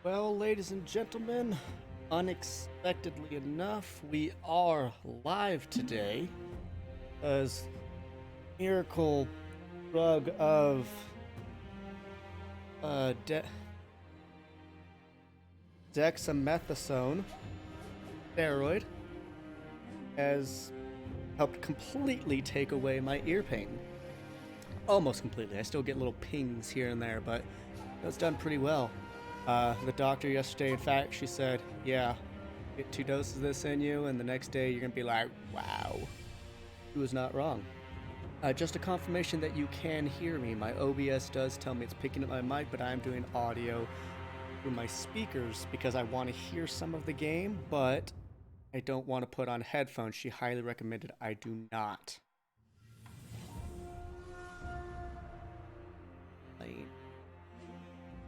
Well, ladies and gentlemen, unexpectedly enough, we are live today as miracle drug of dexamethasone steroid has helped completely take away my ear pain. Almost completely. I still get little pings here and there, but it's done pretty well. The doctor yesterday, in fact, she said, yeah, get 2 doses of this in you, and the next day you're going to be like, wow, she was not wrong. Just a confirmation that you can hear me. My OBS does tell me it's picking up my mic, but I'm doing audio through my speakers because I want to hear some of the game, but I don't want to put on headphones. She highly recommended I do not.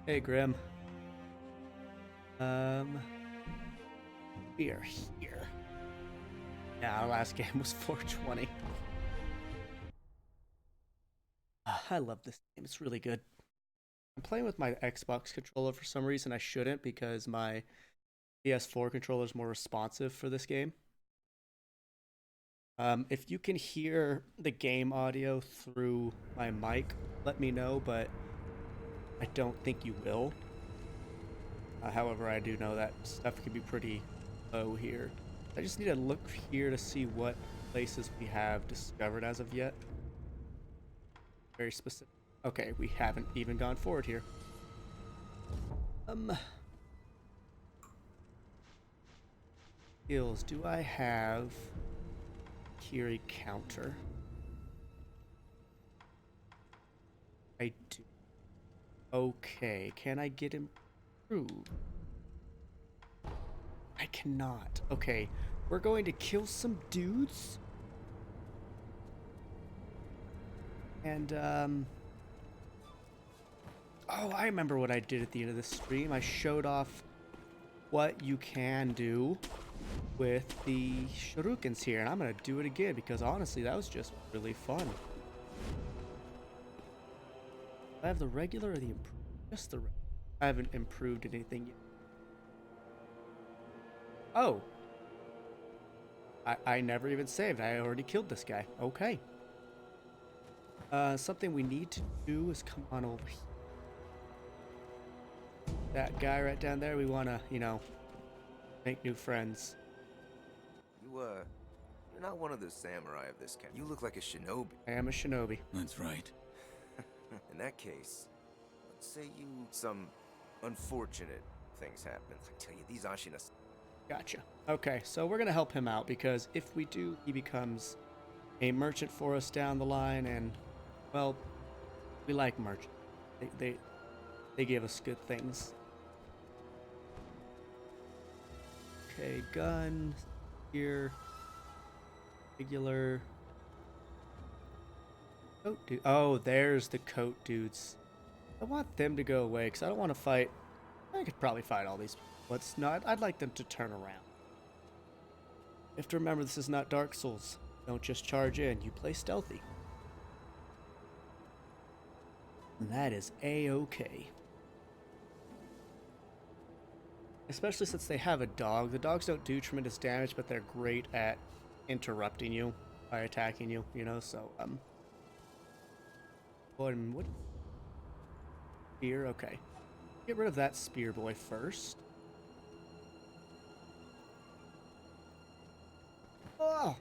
Hey, Grim. We are here. Yeah, our last game was 420. I love this game. It's really good. I'm playing with my Xbox controller for some reason. I shouldn't because my PS4 controller is more responsive for this game. If you can hear the game audio through my mic, let me know, but I don't think you will. However, I do know that stuff can be pretty low here. I just need to look here to see what places we have discovered as of yet. Very specific. Okay, we haven't even gone forward here. Skills. Do I have Kiri counter? I do. Okay, can I get improved? I cannot. Okay, we're going to kill some dudes. And, oh, I remember what I did at the end of the stream. I showed off what you can do with the shurikens here, and I'm gonna do it again because honestly, that was just really fun. Do I have the regular or the improved? Just the regular. I haven't improved anything yet. Oh. I never even saved. I already killed this guy. Okay. Something we need to do is come on over here. That guy right down there, we want to, make new friends. You're not one of the samurai of this camp. You look like a shinobi. I am a shinobi. That's right. In that case, let's say some unfortunate things happen. I tell you, these Ashina... Gotcha. Okay, so we're going to help him out because if we do, he becomes a merchant for us down the line, and, well, we like merchants. They give us good things. Okay, gun here. Regular. Coat dude. Oh, there's the coat dudes. I want them to go away because I don't want to fight. I could probably fight all these. Let's not. I'd like them to turn around. You have to remember this is not Dark Souls. Don't just charge in. You play stealthy. And that is A-okay. Especially since they have a dog. The dogs don't do tremendous damage, but they're great at interrupting you by attacking you, so, what? Spear, okay. Get rid of that spear boy first. Oh!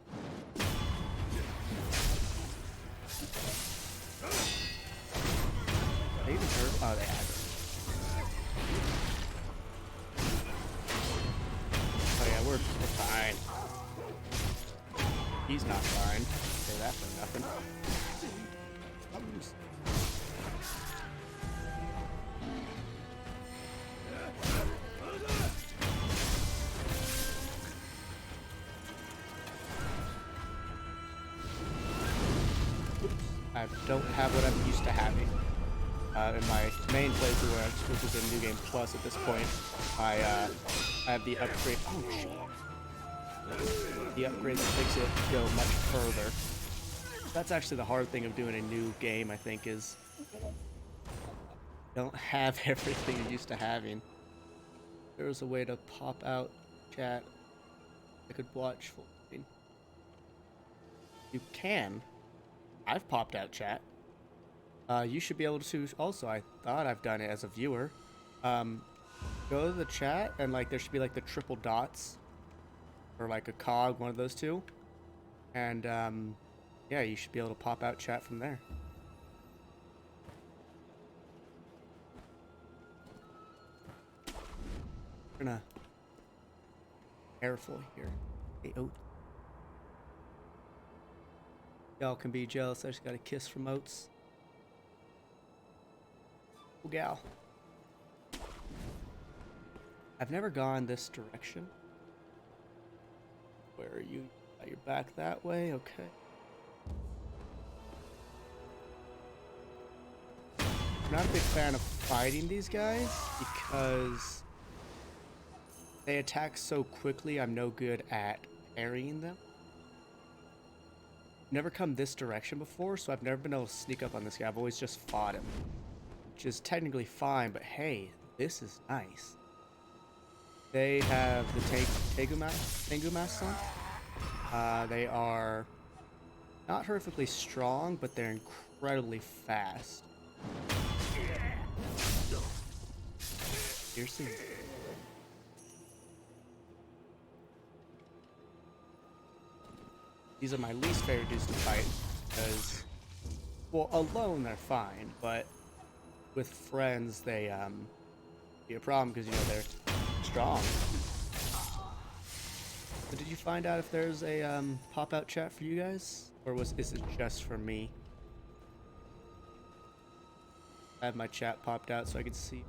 They even hurt? Oh, they had. Oh yeah, we're fine. He's not fine. Say that for nothing. I don't have what I'm used to having. In my main playthrough, which is in New Game Plus at this point, I have the upgrade. Oh shit! The upgrade that makes it go much further. That's actually the hard thing of doing a new game, I think, is don't have everything you're used to having. there was a way to pop out chat. I could watch full screen. You can. I've popped out chat. You should be able to also. I thought I've done it as a viewer. Go to the chat and like there should be like the triple dots or like a cog, one of those two. And yeah, you should be able to pop out chat from there. We're gonna careful here. Hey, oh. Y'all can be jealous. I just got a kiss from Oats. Oh, gal. I've never gone this direction. Where are you? You're back that way? Okay. I'm not a big fan of fighting these guys because they attack so quickly. I'm no good at parrying them. Never come this direction before, so I've never been able to sneak up on this guy. I've always just fought him, which is technically fine, but hey, this is nice. They have the Tengu masks on. They are not horrifically strong, but they're incredibly fast. Seriously. These are my least favorite dudes to fight because, well, alone they're fine, but with friends they be a problem because you know they're strong. So did you find out if there's a pop-out chat for you guys, or is it just for me? I have my chat popped out so I can see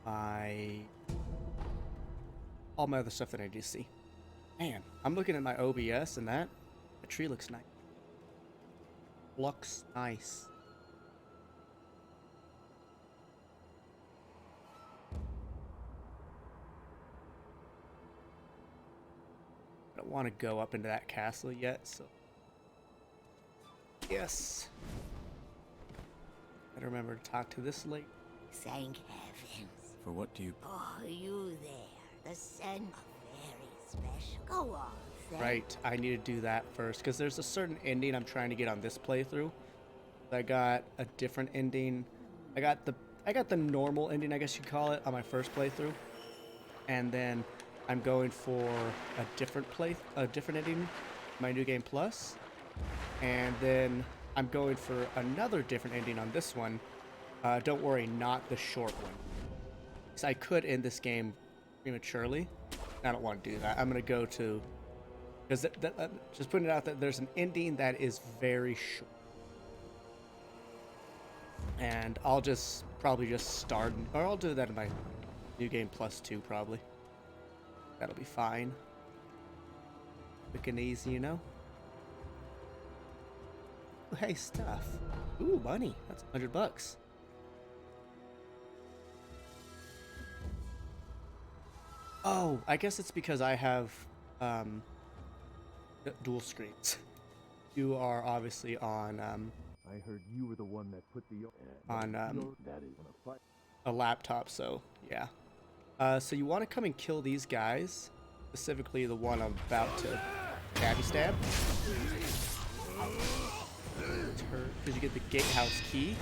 my all my other stuff that I do see. Man, I'm looking at my OBS and that tree looks nice. Looks nice. I don't want to go up into that castle yet, so yes. Gotta remember to talk to this lady. Thank heavens. For what do you... Oh, you there. The scent. Very special. Go on, thank. Right, I need to do that first, because there's a certain ending I'm trying to get on this playthrough. I got a different ending. I got the normal ending, I guess you'd call it, on my first playthrough. And then I'm going for a different ending, my New Game Plus. And then I'm going for another different ending on this one. Don't worry, not the short one. Because I could end this game prematurely. I don't want to do that. I'm going to go to... Because just putting it out that there's an ending that is very short. And I'll just probably just start... Or I'll do that in my New Game Plus 2, probably. That'll be fine. Quick and easy, you know? Ooh, hey, stuff. Ooh, money. That's $100. Oh, I guess it's because I have dual screens. You are obviously on I heard you were the one that put the on that is on a fight. a laptop, so yeah. So you want to come and kill these guys, specifically the one I'm about to stabby stab. Because you get the gatehouse key,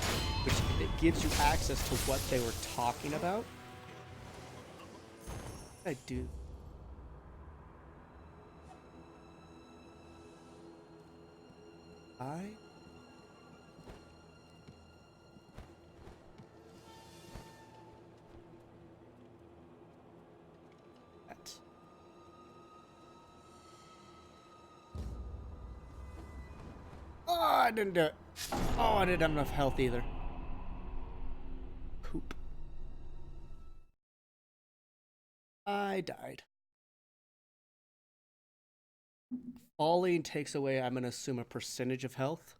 which it gives you access to what they were talking about. I do. That. Oh, I didn't do it. Oh, I didn't have enough health either. Poop. I died. Falling takes away, I'm gonna assume, a percentage of health.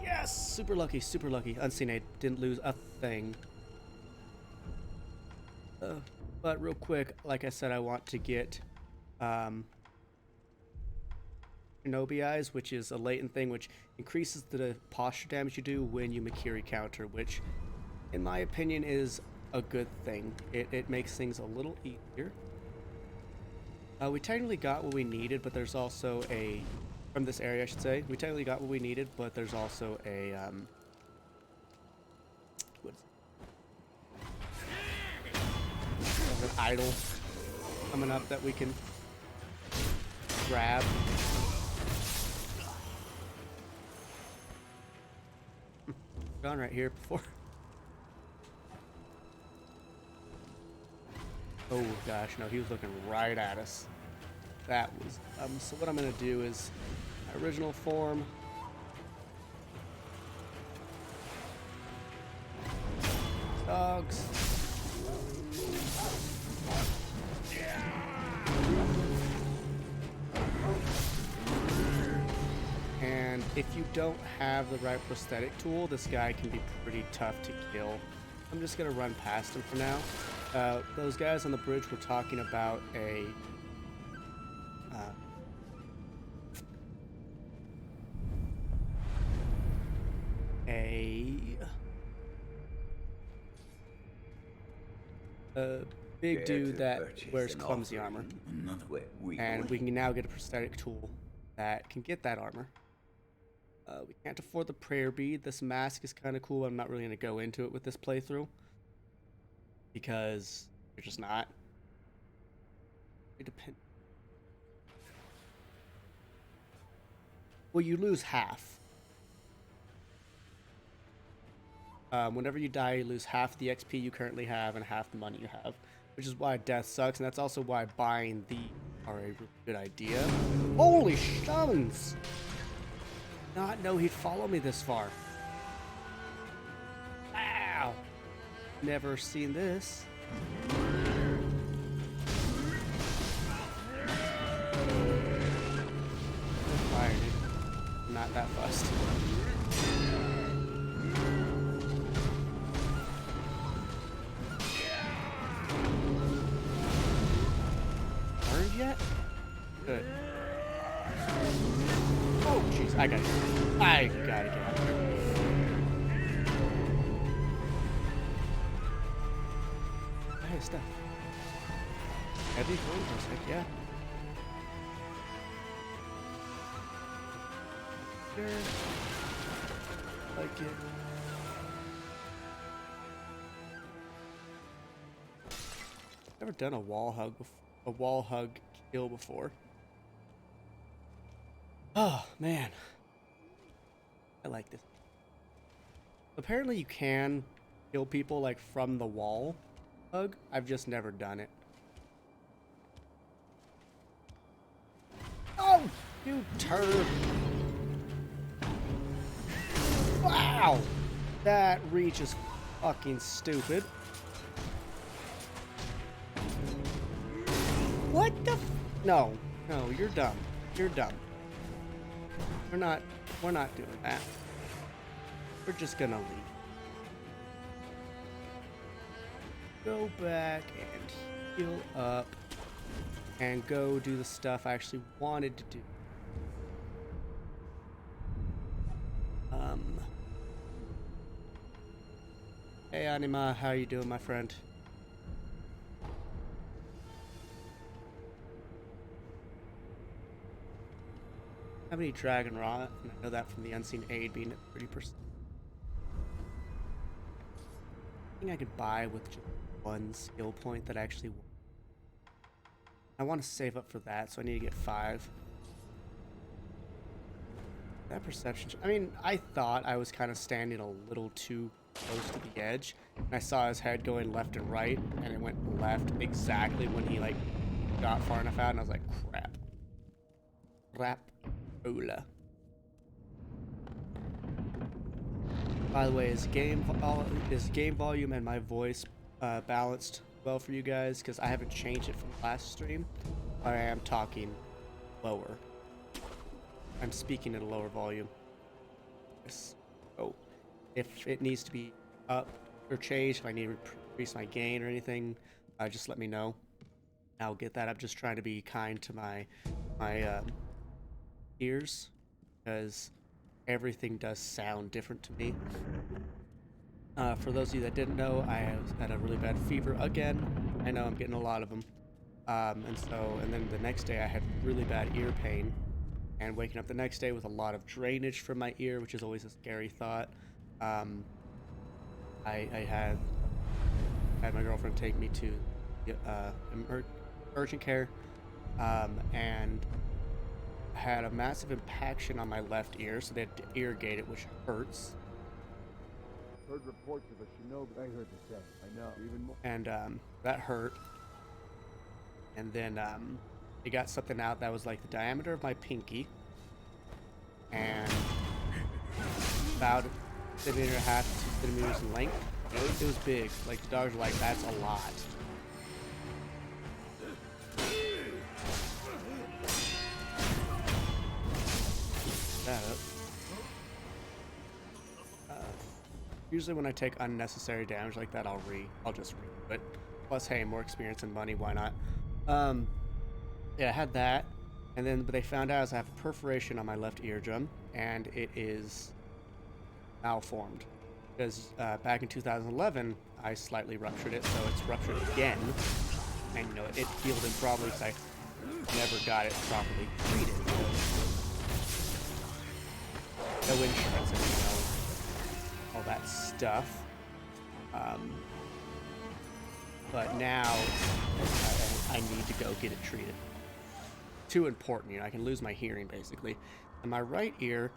Yes! Super lucky, super lucky. Unseen aid. Didn't lose a thing. But real quick, like I said, I want to get Shinobi Eyes, which is a latent thing which increases the posture damage you do when you Makiri counter, which, in my opinion, is a good thing. It makes things a little easier. We technically got what we needed, but there's also a... From this area, I should say. We technically got what we needed, but there's also a... What is it? There's an idol coming up that we can grab. Gone right here before. Oh gosh, no, he was looking right at us. That was so what I'm gonna do is my original form. Dogs. And if you don't have the right prosthetic tool, this guy can be pretty tough to kill. I'm just gonna run past him for now. Those guys on the bridge were talking about a big dude that wears clumsy armor, and we can now get a prosthetic tool that can get that armor. We can't afford the prayer bead. This mask is kind of cool. I'm not really going to go into it with this playthrough because you're just not. It depends. Well, you lose half. Whenever you die, you lose half the XP you currently have and half the money you have, which is why death sucks, and that's also why buying the are a really good idea. Holy shuns! Not know he'd follow me this far. Wow! Never seen this. Fire, dude. Not that fussed. Burned yet? Good. Oh, jeez, I gotta get out of here. Hey, stuff. Heavy flames, heck yeah. Sure. Like it. Never done a wall hug kill before. Oh man, I like this. Apparently you can kill people like from the wall hug. I've just never done it. Oh, you turd. Wow, that reach is fucking stupid. What the No, you're dumb. You're dumb. We're not doing that. We're just gonna leave. Go back and heal up and go do the stuff I actually wanted to do. Hey Anima, how you doing, my friend? How many dragon rot? And I know that from the unseen aid being at 30%. I think I could buy with just one skill point that actually works. I want to save up for that, so I need to get 5. That perception. I mean, I thought I was kind of standing a little too close to the edge, and I saw his head going left and right, and it went left exactly when he like got far enough out, and I was like, crap. Ola. By the way, is game volume and my voice balanced well for you guys? Because I haven't changed it from last stream. I am talking lower. I'm speaking at a lower volume. Yes. Oh, if it needs to be up or changed, if I need to increase my gain or anything, just let me know. I'll get that. I'm just trying to be kind to my ears because everything does sound different to me. For those of you that didn't know, I had a really bad fever again. I know I'm getting a lot of them. And then the next day I had really bad ear pain, and waking up the next day with a lot of drainage from my ear, which is always a scary thought. I had my girlfriend take me to urgent care, and had a massive impaction on my left ear, so they had to irrigate it, which hurts. Heard reports of a shinobi. I heard the same. I know. Even more. And that hurt. And then they got something out that was like the diameter of my pinky, and about 1.5 centimeters to 2 centimeters in length. It was big. Like, the dogs were like, that's a lot. That up. Usually when I take unnecessary damage like that, I'll just redo it. Plus, hey, more experience and money, why not? Yeah, I had that, and then what they found out is I have a perforation on my left eardrum, and it is malformed. Because back in 2011, I slightly ruptured it, so it's ruptured again. And you know, it healed improperly because I never got it properly treated. No insurance, and you know, all that stuff. But now I need to go get it treated. Too important, you know, I can lose my hearing basically. And my right ear,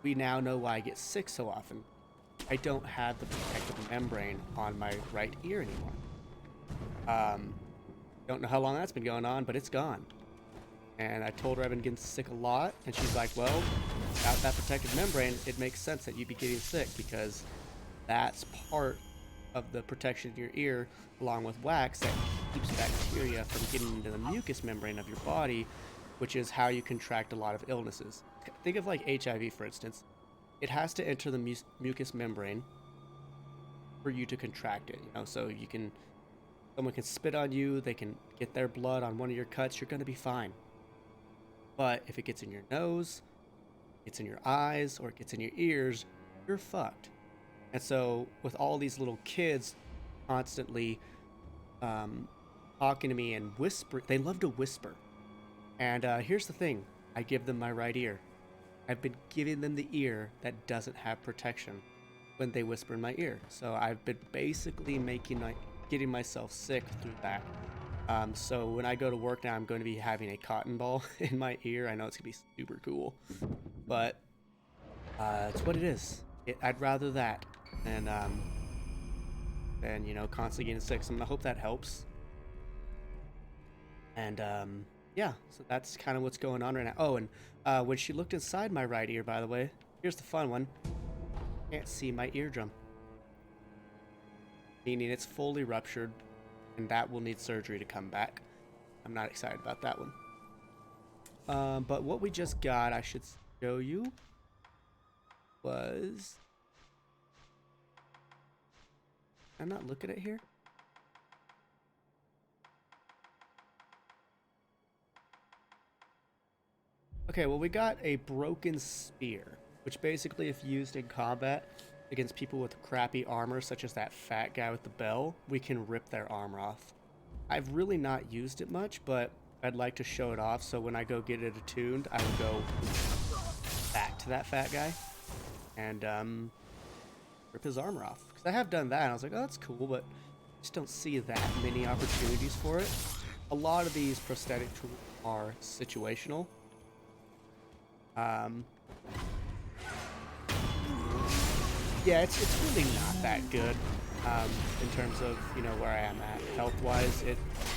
we now know why I get sick so often. I don't have the protective membrane on my right ear anymore. Don't know how long that's been going on, but it's gone. And I told her I've been getting sick a lot, and she's like, well, without that protective membrane, it makes sense that you'd be getting sick, because that's part of the protection of your ear, along with wax, that keeps bacteria from getting into the mucous membrane of your body, which is how you contract a lot of illnesses. Think of like HIV, for instance. It has to enter the mucous membrane for you to contract it, you know, so someone can spit on you, they can get their blood on one of your cuts, you're gonna be fine. But if it gets in your nose, gets in your eyes, or it gets in your ears, you're fucked. And so with all these little kids constantly talking to me and whisper, they love to whisper. And here's the thing, I give them my right ear. I've been giving them the ear that doesn't have protection when they whisper in my ear. So I've been basically getting myself sick through that. So when I go to work now, I'm going to be having a cotton ball in my ear. I know it's going to be super cool, but it's what it is. I'd rather that than you know, constantly getting sick. So I'm gonna hope that helps. And yeah, so that's kind of what's going on right now. Oh, and when she looked inside my right ear, by the way, here's the fun one. Can't see my eardrum, meaning it's fully ruptured, and that will need surgery to come back. I'm not excited about that one. But what we just got, I should show you, was... I'm not looking at here. Okay, well, we got a broken spear, which basically, if used in combat against people with crappy armor, such as that fat guy with the bell, we can rip their armor off. I've really not used it much, but I'd like to show it off, so when I go get it attuned, I will go back to that fat guy and rip his armor off. Because I have done that, and I was like, oh, that's cool, but I just don't see that many opportunities for it. A lot of these prosthetic tools are situational. Yeah, it's really not that good in terms of, you know, where I am at health-wise.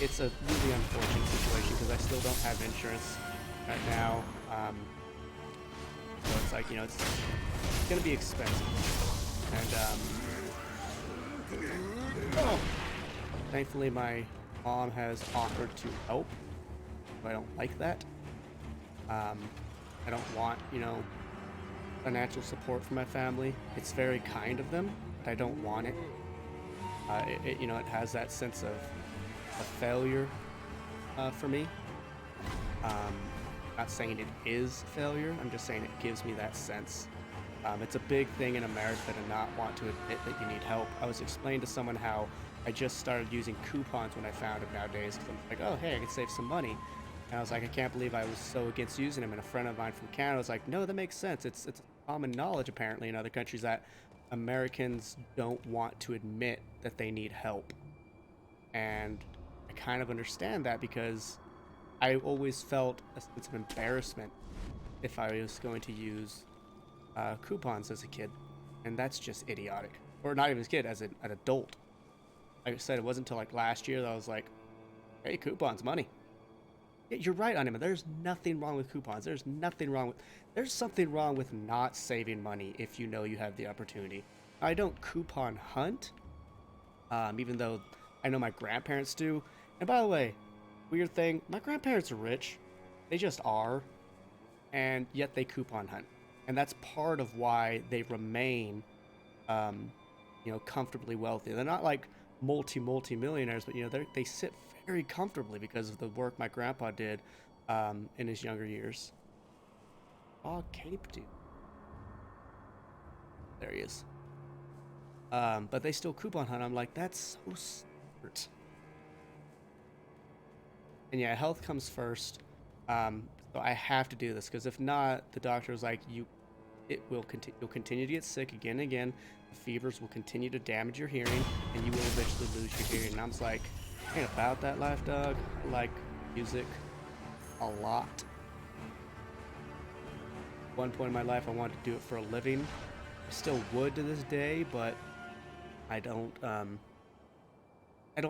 It's a really unfortunate situation because I still don't have insurance right now. So it's like, you know, it's gonna be expensive. And thankfully my mom has offered to help. I don't like that. I don't want, you know, financial support for my family. It's very kind of them, but I don't want it. You know, it has that sense of failure for me. Not saying it is failure. I'm just saying it gives me that sense. It's a big thing in America to not want to admit that you need help. I was explaining to someone how I just started using coupons when I found them nowadays because I'm like, oh, hey, I can save some money. And I was like, I can't believe I was so against using them. And a friend of mine from Canada was like, no, that makes sense. It's common knowledge apparently in other countries that Americans don't want to admit that they need help. And I kind of understand that because I always felt a sense of embarrassment if I was going to use coupons as a kid, and that's just idiotic. Or not even as a kid, as an adult. Like I said, it wasn't until like last year that I was like, hey, coupons, money. Yeah, you're right, Anima. There's nothing wrong with coupons. There's something wrong with not saving money if you know you have the opportunity. I don't coupon hunt, even though I know my grandparents do. And by the way, weird thing, my grandparents are rich. They just are. And yet they coupon hunt. And that's part of why they remain, comfortably wealthy. They're not like multi-millionaires, but, they sit very comfortably because of the work my grandpa did in his younger years. Oh, Cape dude. There he is. But they still coupon hunt. I'm like, that's so smart. And yeah, health comes first. So I have to do this because if not, the doctor was like, you'll continue to get sick again and again. The fevers will continue to damage your hearing, and you will eventually lose your hearing. And I was like, ain't about that life, dog. I like music a lot. At one point in my life, I wanted to do it for a living. I still would to this day, but I don't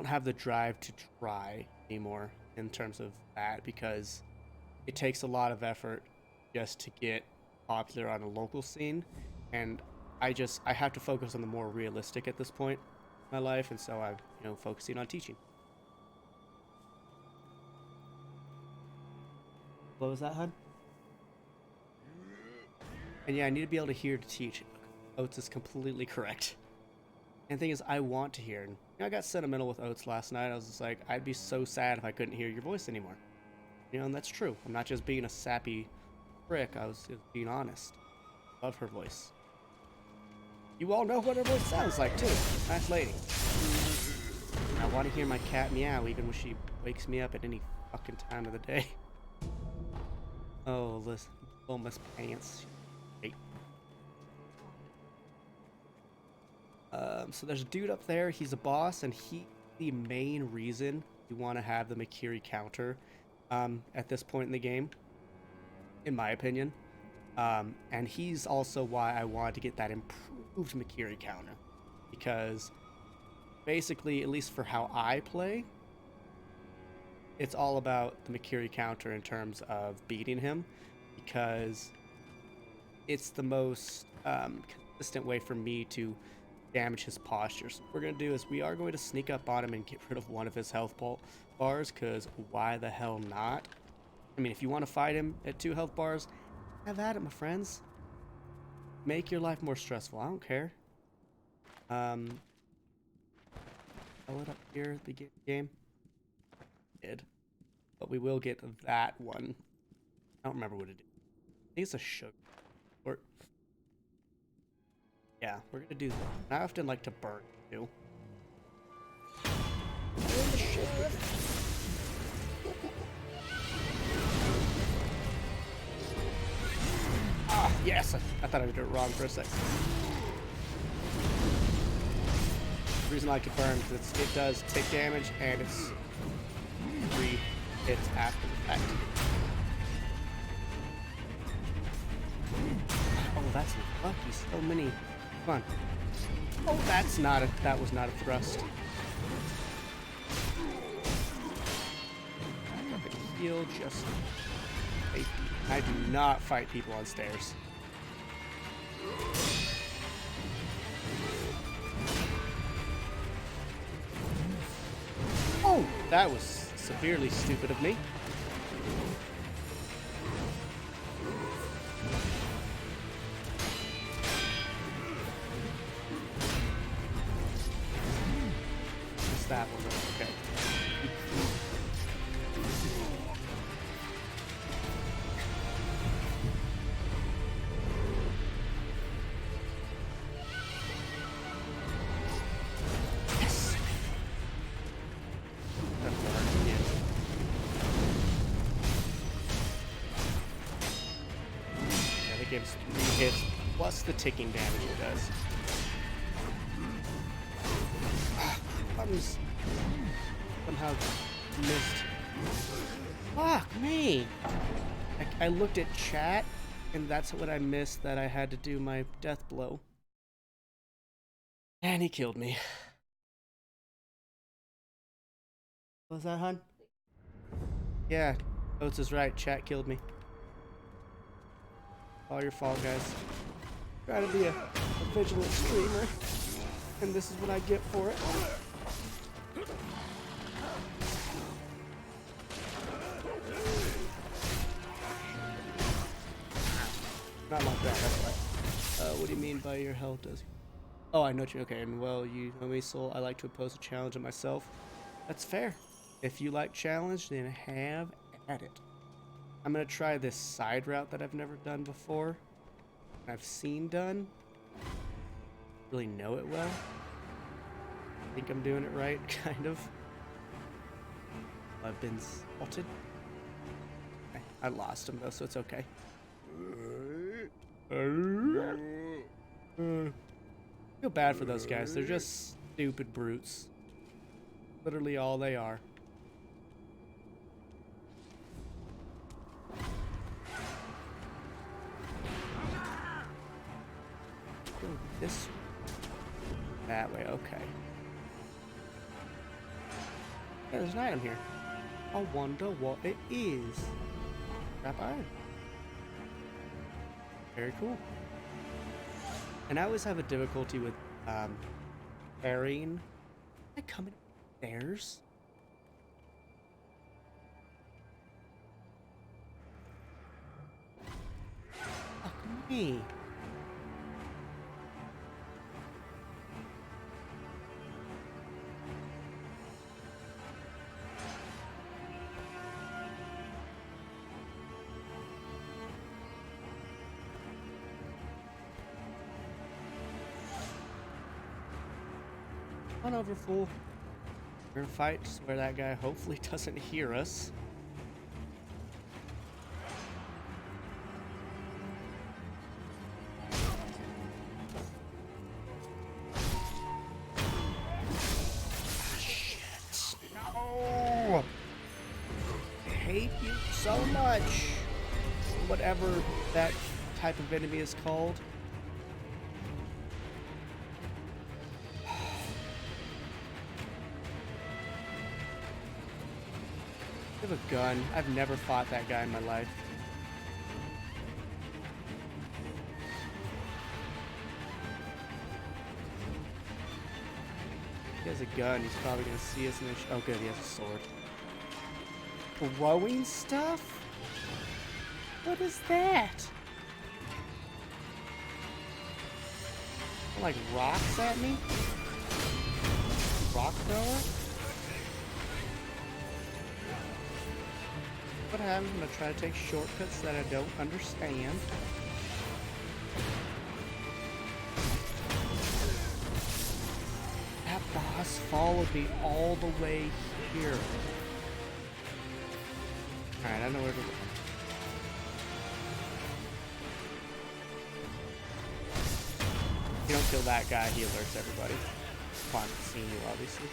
have the drive to try anymore in terms of that because it takes a lot of effort just to get popular on a local scene, and I have to focus on the more realistic at this point in my life, and so I'm focusing on teaching. What was that, hun? And yeah, I need to be able to hear to teach. Oates is completely correct. And the thing is, I want to hear. And I got sentimental with Oates last night. I was just like, I'd be so sad if I couldn't hear your voice anymore. And that's true. I'm not just being a sappy prick. I was being honest. Love her voice. You all know what her voice sounds like, too. Nice lady. I want to hear my cat meow even when she wakes me up at any fucking time of the day. Oh, listen. Bulma's pants. Hey. So there's a dude up there. He's a boss, and he's the main reason you want to have the Makiri counter at this point in the game, in my opinion. And he's also why I wanted to get that improved Makiri counter, because basically, at least for how I play, it's all about the Makiri counter in terms of beating him, because it's the most consistent way for me to damage his posture. So what we're going to do is we are going to sneak up on him and get rid of one of his health bars, because why the hell not? I mean, if you want to fight him at 2 health bars, have at it, my friends. Make your life more stressful. I don't care. I'll it up here at the game. Did. But we will get that one. I don't remember what it is. I think it's a sugar. Or yeah, we're gonna do that. I often like to burn too. Ah, yes! I thought I did it wrong for a second. The reason I like to burn is it does take damage and it's 3 hits after the fact. Oh, that's lucky. So many. Come on. Oh, that was not a thrust. Back up and heal just safety. I do not fight people on stairs. Oh, that was severely stupid of me. It's that one. Okay. It gives 3 hits plus the ticking damage it does. Buttons somehow missed. Fuck me! I looked at chat, and that's what I missed, that I had to do my death blow. And he killed me. What was that, hun? Yeah, Oates is right. Chat killed me. All your fault, guys. Try to be a vigilant streamer, and this is what I get for it. Not like that, that's right. What do you mean by your health does? Oh, I know what you. Okay, and well, you know me, Soul. I like to oppose a challenge of myself. That's fair. If you like challenge, then have at it. I'm gonna try this side route that I've never done before. I've seen done. Really know it well. I think I'm doing it right, kind of. I've been spotted. I lost him though, so it's okay. Feel bad for those guys. They're just stupid brutes. Literally all they are. Go this way. That way, okay. Yeah, there's an item here. I wonder what it is. Scrap iron. Very cool. And I always have a difficulty with parrying. I come upstairs. Fuck me. On over, fool. We're gonna fight where that guy hopefully doesn't hear us. Shit. No! I hate you so much. Whatever that type of enemy is called. I have a gun. I've never fought that guy in my life. He has a gun. He's probably gonna see us in the oh good, he has a sword. Throwing stuff? What is that? Like rocks at me? Rock thrower? What happens when I try to take shortcuts that I don't understand? That boss followed me all the way here. Alright, I know where to go. If you don't kill that guy, he alerts everybody. Fun seeing you, obviously.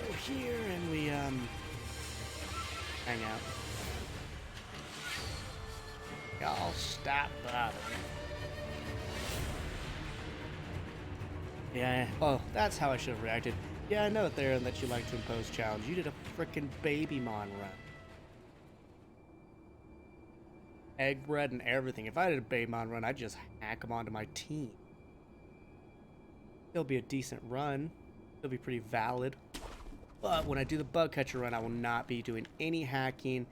Go here and we hang out. Y'all stop bothering. Yeah. Oh, that's how I should have reacted. Yeah, I know, Theron, that you like to impose challenge. You did a frickin' Babymon run. Egg bread and everything. If I did a Babymon run, I'd just hack them onto my team. It'll be a decent run. It'll be pretty valid. But when I do the bug catcher run, I will not be doing any hacking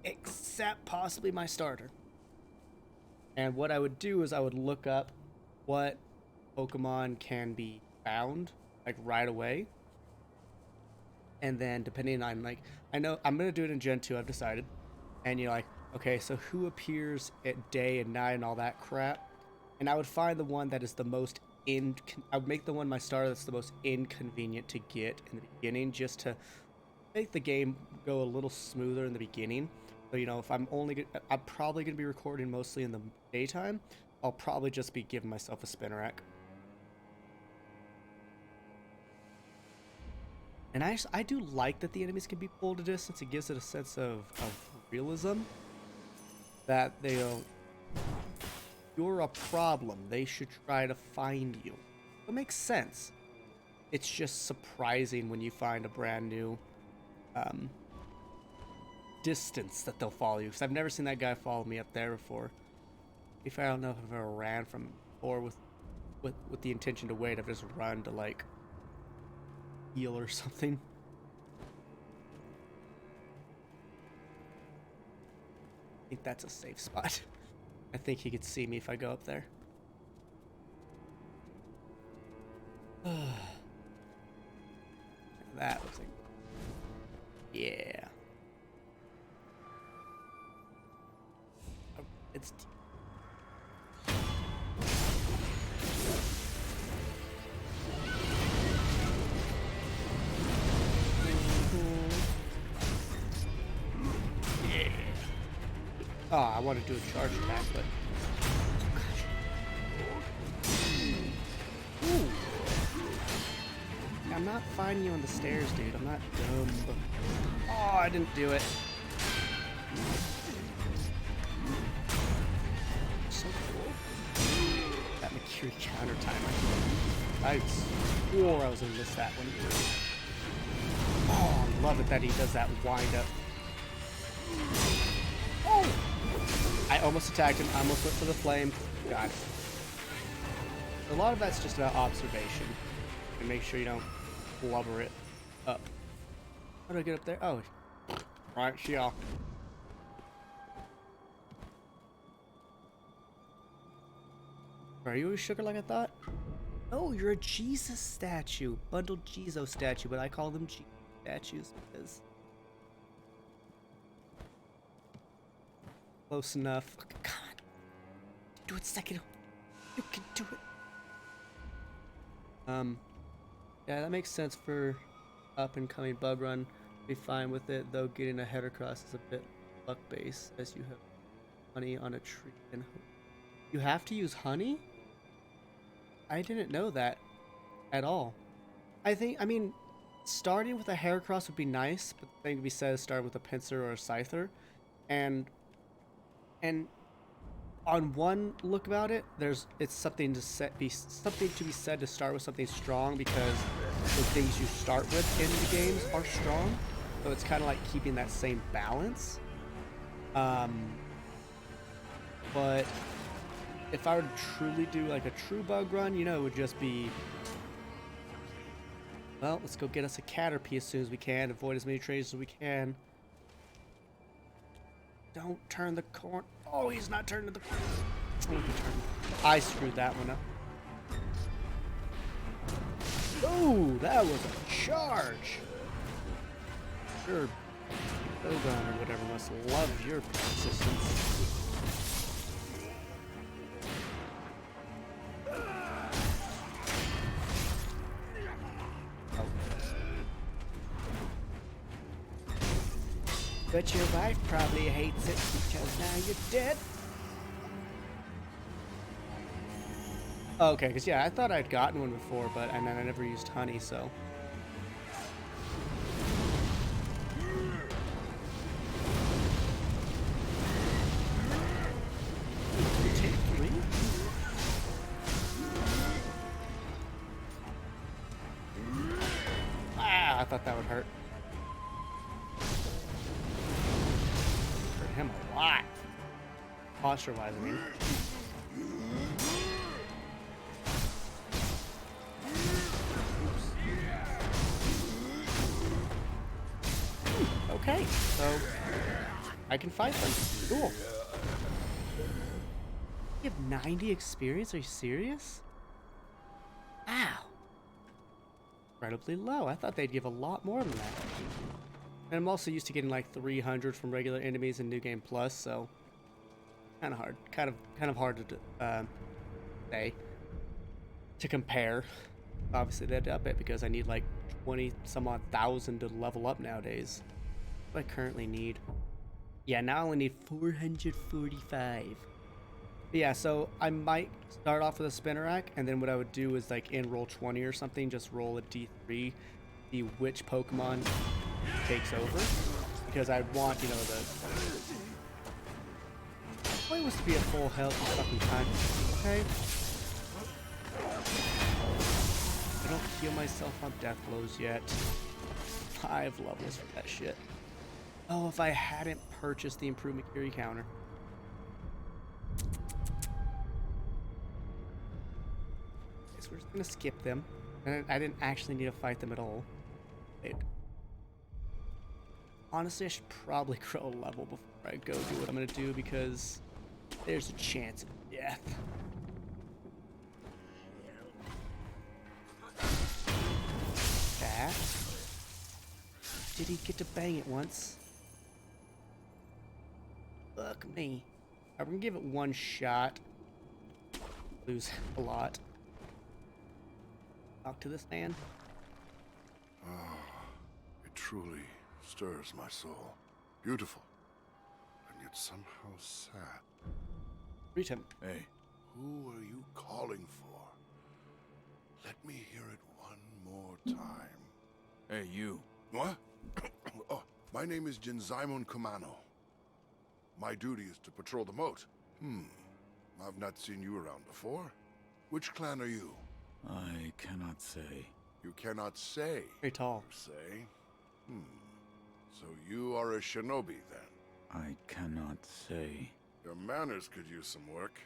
except possibly my starter. And what I would do is I would look up what Pokemon can be found, like right away. And then depending on, like, I know I'm going to do it in Gen 2, I've decided. And you're like, okay, so who appears at day and night and all that crap? And I would find the one that is the most I would make the one my starter that's the most inconvenient to get in the beginning, just to make the game go a little smoother in the beginning. So, you know, if I'm probably gonna be recording mostly in the daytime. I'll probably just be giving myself a spin rack. And I do like that the enemies can be pulled a distance. It gives it a sense of realism. That they don't. You're a problem. They should try to find you. It makes sense. It's just surprising when you find a brand new distance that they'll follow you. Because I've never seen that guy follow me up there before. If I don't know if I've ever ran from or with the intention to wait, I've just run to like heal or something. I think that's a safe spot. I think he could see me if I go up there. That looks like... Yeah. Oh, it's... Yeah. Oh, I want to do a charge attack, but... Ooh. I'm not finding you on the stairs, dude. I'm not dumb. Oh, I didn't do it. So cool. That Mercury counter timer. I swore I was gonna miss that one. Oh, I love it that he does that wind up. Oh! I almost attacked him. I almost went for the flame. Got it. A lot of that's just about observation. And make sure you don't blubber it up. How do I get up there? Oh, right here. Are you a sugar like I thought? Oh, you're a Jesus statue. Bundled Jesus statue, but I call them Jesus statues because... Close enough. Oh, God. Do it, Sekiro. You can do it. Yeah, that makes sense for up and coming bug run. Be fine with it, though getting a head across is a bit luck based as you have honey on a tree and you have to use honey? I didn't know that at all. I mean, starting with a Heracross would be nice, but the thing to be said is start with a pincer or a scyther. And on one look about it, it's something to be said to start with something strong because the things you start with in the games are strong. So it's kind of like keeping that same balance. But if I were to truly do like a true bug run, you know, it would just be, well, let's go get us a Caterpie as soon as we can, avoid as many traces as we can. Don't turn the corner. Oh, he's not turning the corner. I screwed that one up. Oh, that was a charge. Sure, Bogon or whatever must love your persistence. But your wife probably hates it because now you're dead. Okay, because yeah, I thought I'd gotten one before, but and then I never used honey, so. Take 3? Ah, I thought that would hurt. Him a lot. Posture-wise, I mean. Okay, so I can fight them. Cool. You have 90 experience? Are you serious? Wow. Incredibly low. I thought they'd give a lot more than that. And I'm also used to getting like 300 from regular enemies in New Game Plus, so kind of hard to say to compare. Obviously, they had to up it because I need like 20 some odd thousand to level up nowadays. What I currently need. Yeah, now I only need 445. But yeah, so I might start off with a spinner rack, and then what I would do is like in roll 20 or something, just roll a d3, see which Pokemon takes over. Because I want, you know, the point was to be at full health the fucking time. Okay. I don't heal myself on death blows yet. 5 levels for that shit. Oh, if I hadn't purchased the improvement Curie counter. So we're just gonna skip them. And I didn't actually need to fight them at all. Wait. Honestly, I should probably grow a level before I go do what I'm gonna do because there's a chance of death. That. Did he get to bang it once? Fuck me. Alright, we're gonna give it one shot. Lose a lot. Talk to this man. It truly stirs my soul. Beautiful, and yet somehow sad. Greet him. Hey, who are you calling for? Let me hear it one more time. Hey, you. What? Oh, my name is Jinzaimon Kumano. My duty is to patrol the moat. I've not seen you around before. Which clan are you? I cannot say. You cannot say. Very tall. You say? So you are a shinobi, then? I cannot say. Your manners could use some work.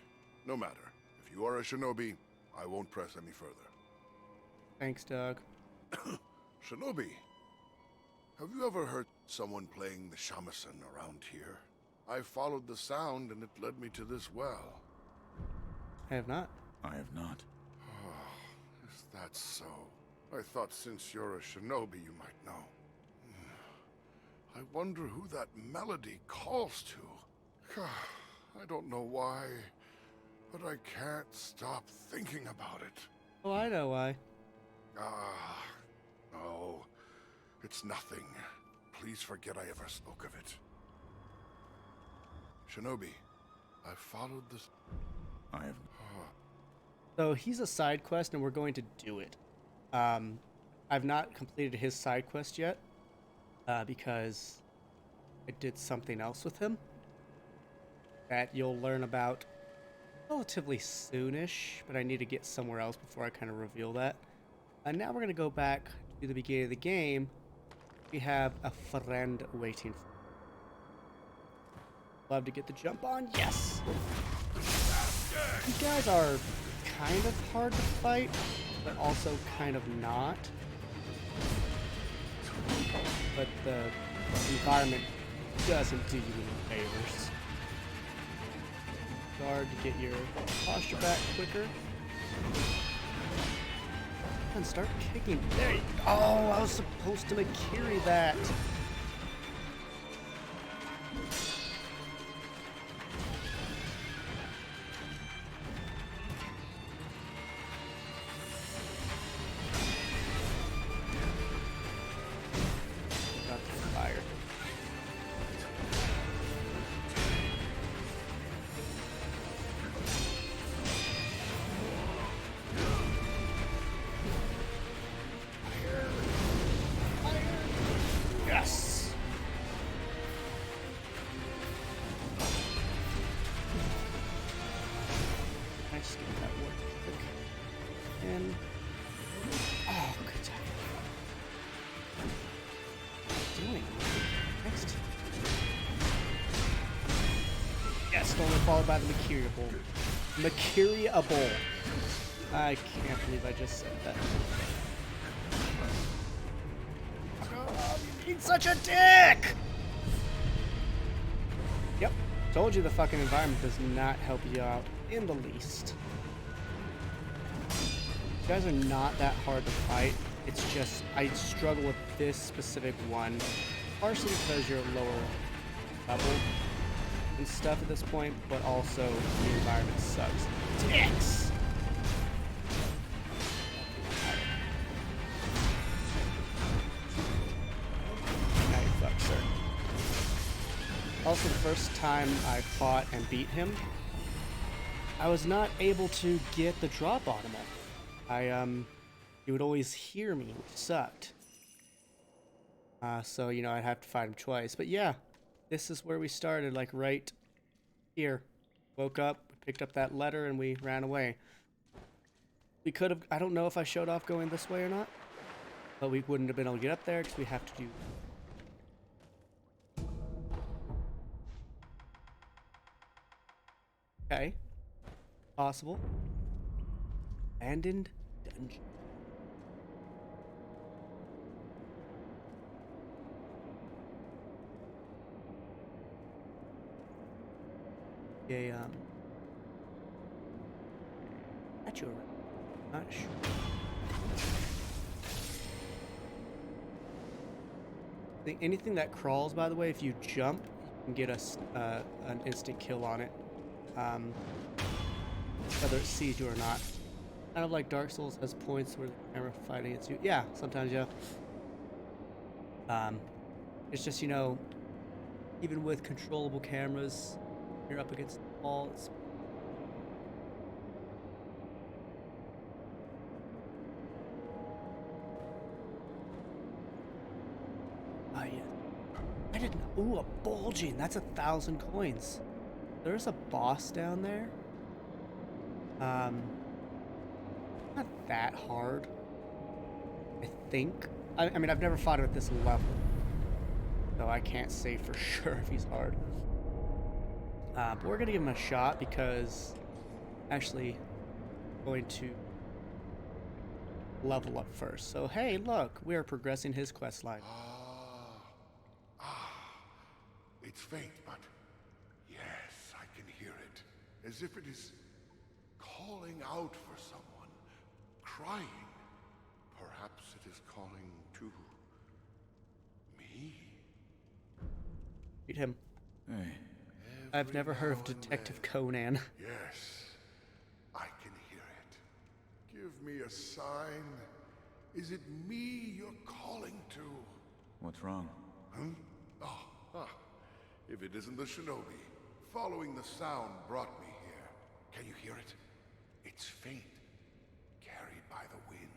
No matter. If you are a shinobi, I won't press any further. Thanks, Doug. Shinobi, have you ever heard someone playing the shamisen around here? I followed the sound and it led me to this well. I have not. I have not. Is that so? I thought since you're a shinobi you might know. I wonder who that melody calls to. I don't know why, but I can't stop thinking about it. Oh, I know why. No. It's nothing. Please forget I ever spoke of it. Shinobi, I followed this... I have. So he's a side quest, and we're going to do it. I've not completed his side quest yet, because I did something else with him that you'll learn about relatively soonish, but I need to get somewhere else before I kind of reveal that. And now we're going to go back to the beginning of the game. We have a friend waiting for. Love to get the jump on. Yes! These guys are kind of hard to fight, but also kind of not. But the environment doesn't do you any favors. Guard to get your posture back quicker. And start kicking. There you go. Oh, I was supposed to carry that. Got the fire. Yes. I just get that one quick. And oh, good time. What are you doing? Next. Yes, only followed by the Mercuriable. Mercuriable. I can't believe I just said that. Oh, you being such a dick! Yep. Told you the fucking environment does not help you out in the least. You guys are not that hard to fight. It's just, I struggle with this specific one. Partially because you're lower level and stuff at this point, but also the environment sucks. Dicks! Now you're fucked, sir. also the first time I fought and beat him, I was not able to get the drop on him. He would always hear me, which sucked. So, you know, I'd have to fight him twice. But yeah, this is where we started, like right here. Woke up, picked up that letter, and we ran away. We could have, I don't know if I showed off going this way or not, but we wouldn't have been able to get up there because we have to do. Okay. Possible. Abandoned dungeon. A statue around. Not sure. Anything that crawls, by the way, if you jump, you can get an instant kill on it. Whether it sees you or not. Kind of like Dark Souls has points where the camera fighting against you. Yeah, sometimes, yeah. It's just, you know, even with controllable cameras, you're up against the wall. It's yeah. I didn't. Ooh, a bulging. That's 1,000 coins. There's a boss down there. Not that hard. I think. I mean, I've never fought him at this level, so I can't say for sure if he's hard. But we're gonna give him a shot because actually going to level up first. So hey, look, we are progressing his quest line. It's faint, but yes, I can hear it. As if it is calling out for someone, crying. Perhaps it is calling to me. Beat him. Hey, I've never heard of Every now and Detective then. Conan. Yes, I can hear it. Give me a sign. Is it me you're calling to? what's wrong? If it isn't the shinobi, following the sound brought me here. Can you hear it? It's faint, carried by the wind.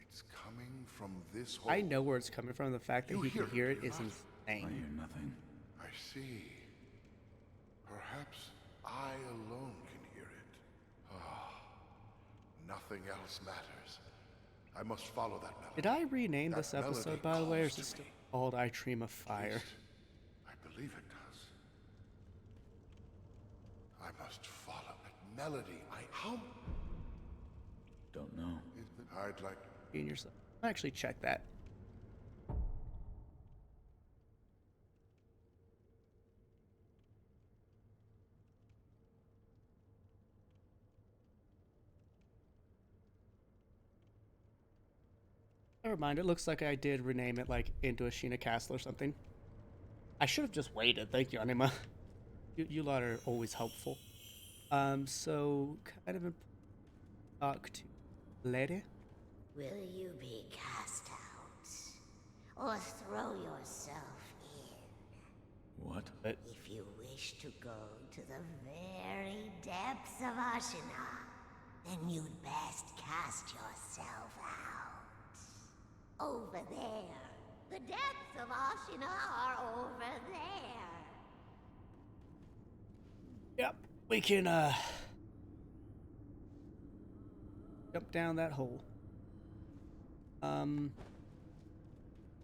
It's coming from this hole. I know where it's coming from. The fact that You he can hear it do you is not? I insane. hear nothing. I see. Perhaps I alone can hear it. Nothing else matters. I must follow that melody. Did I rename That this episode, melody by the way, or is calls it to still me. called I Dream of Fire? Yes, I believe it does. I must follow that melody. How? Don't know. I'd like. In yourself. I'll actually check that. Never mind, it looks like I did rename it like into Ashina Castle or something. I should have just waited. Thank you, Anima. You lot are always helpful. So kind of talk to lady. Will you be cast out? Or throw yourself in? What? But If you wish to go to the very depths of Ashina, then you'd best cast yourself out. Over there. The depths of Ashina are over there. yep, we can jump down that hole. Like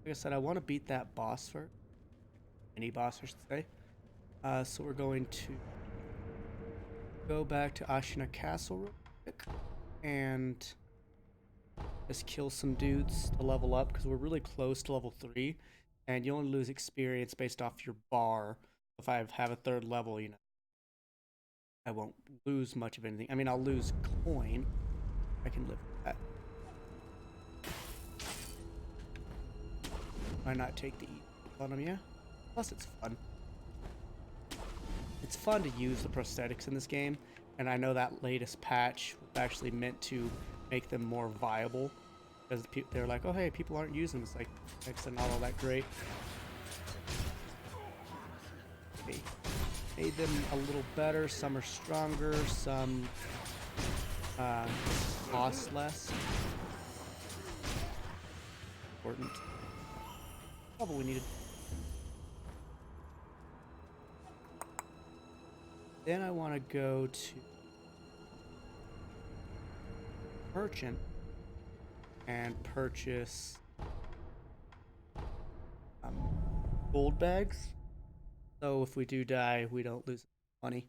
I said, I want to beat that boss first. Any boss, I should say. So we're going to go back to Ashina Castle real quick and just kill some dudes to level up because we're really close to level 3, and you only lose experience based off your bar. If I have a 3rd level, you know, I won't lose much of anything. I mean, I'll lose coin. I can live with that. Why not take the E on them, yeah? Plus, it's fun. It's fun to use the prosthetics in this game, and I know that latest patch was actually meant to make them more viable, because they're like, oh hey, people aren't using them. It's like, it's not all that great. made them a little better. Some are stronger, some cost less. Important. Probably we needed. Then I want to go to merchant and purchase gold bags. So if we do die, we don't lose money.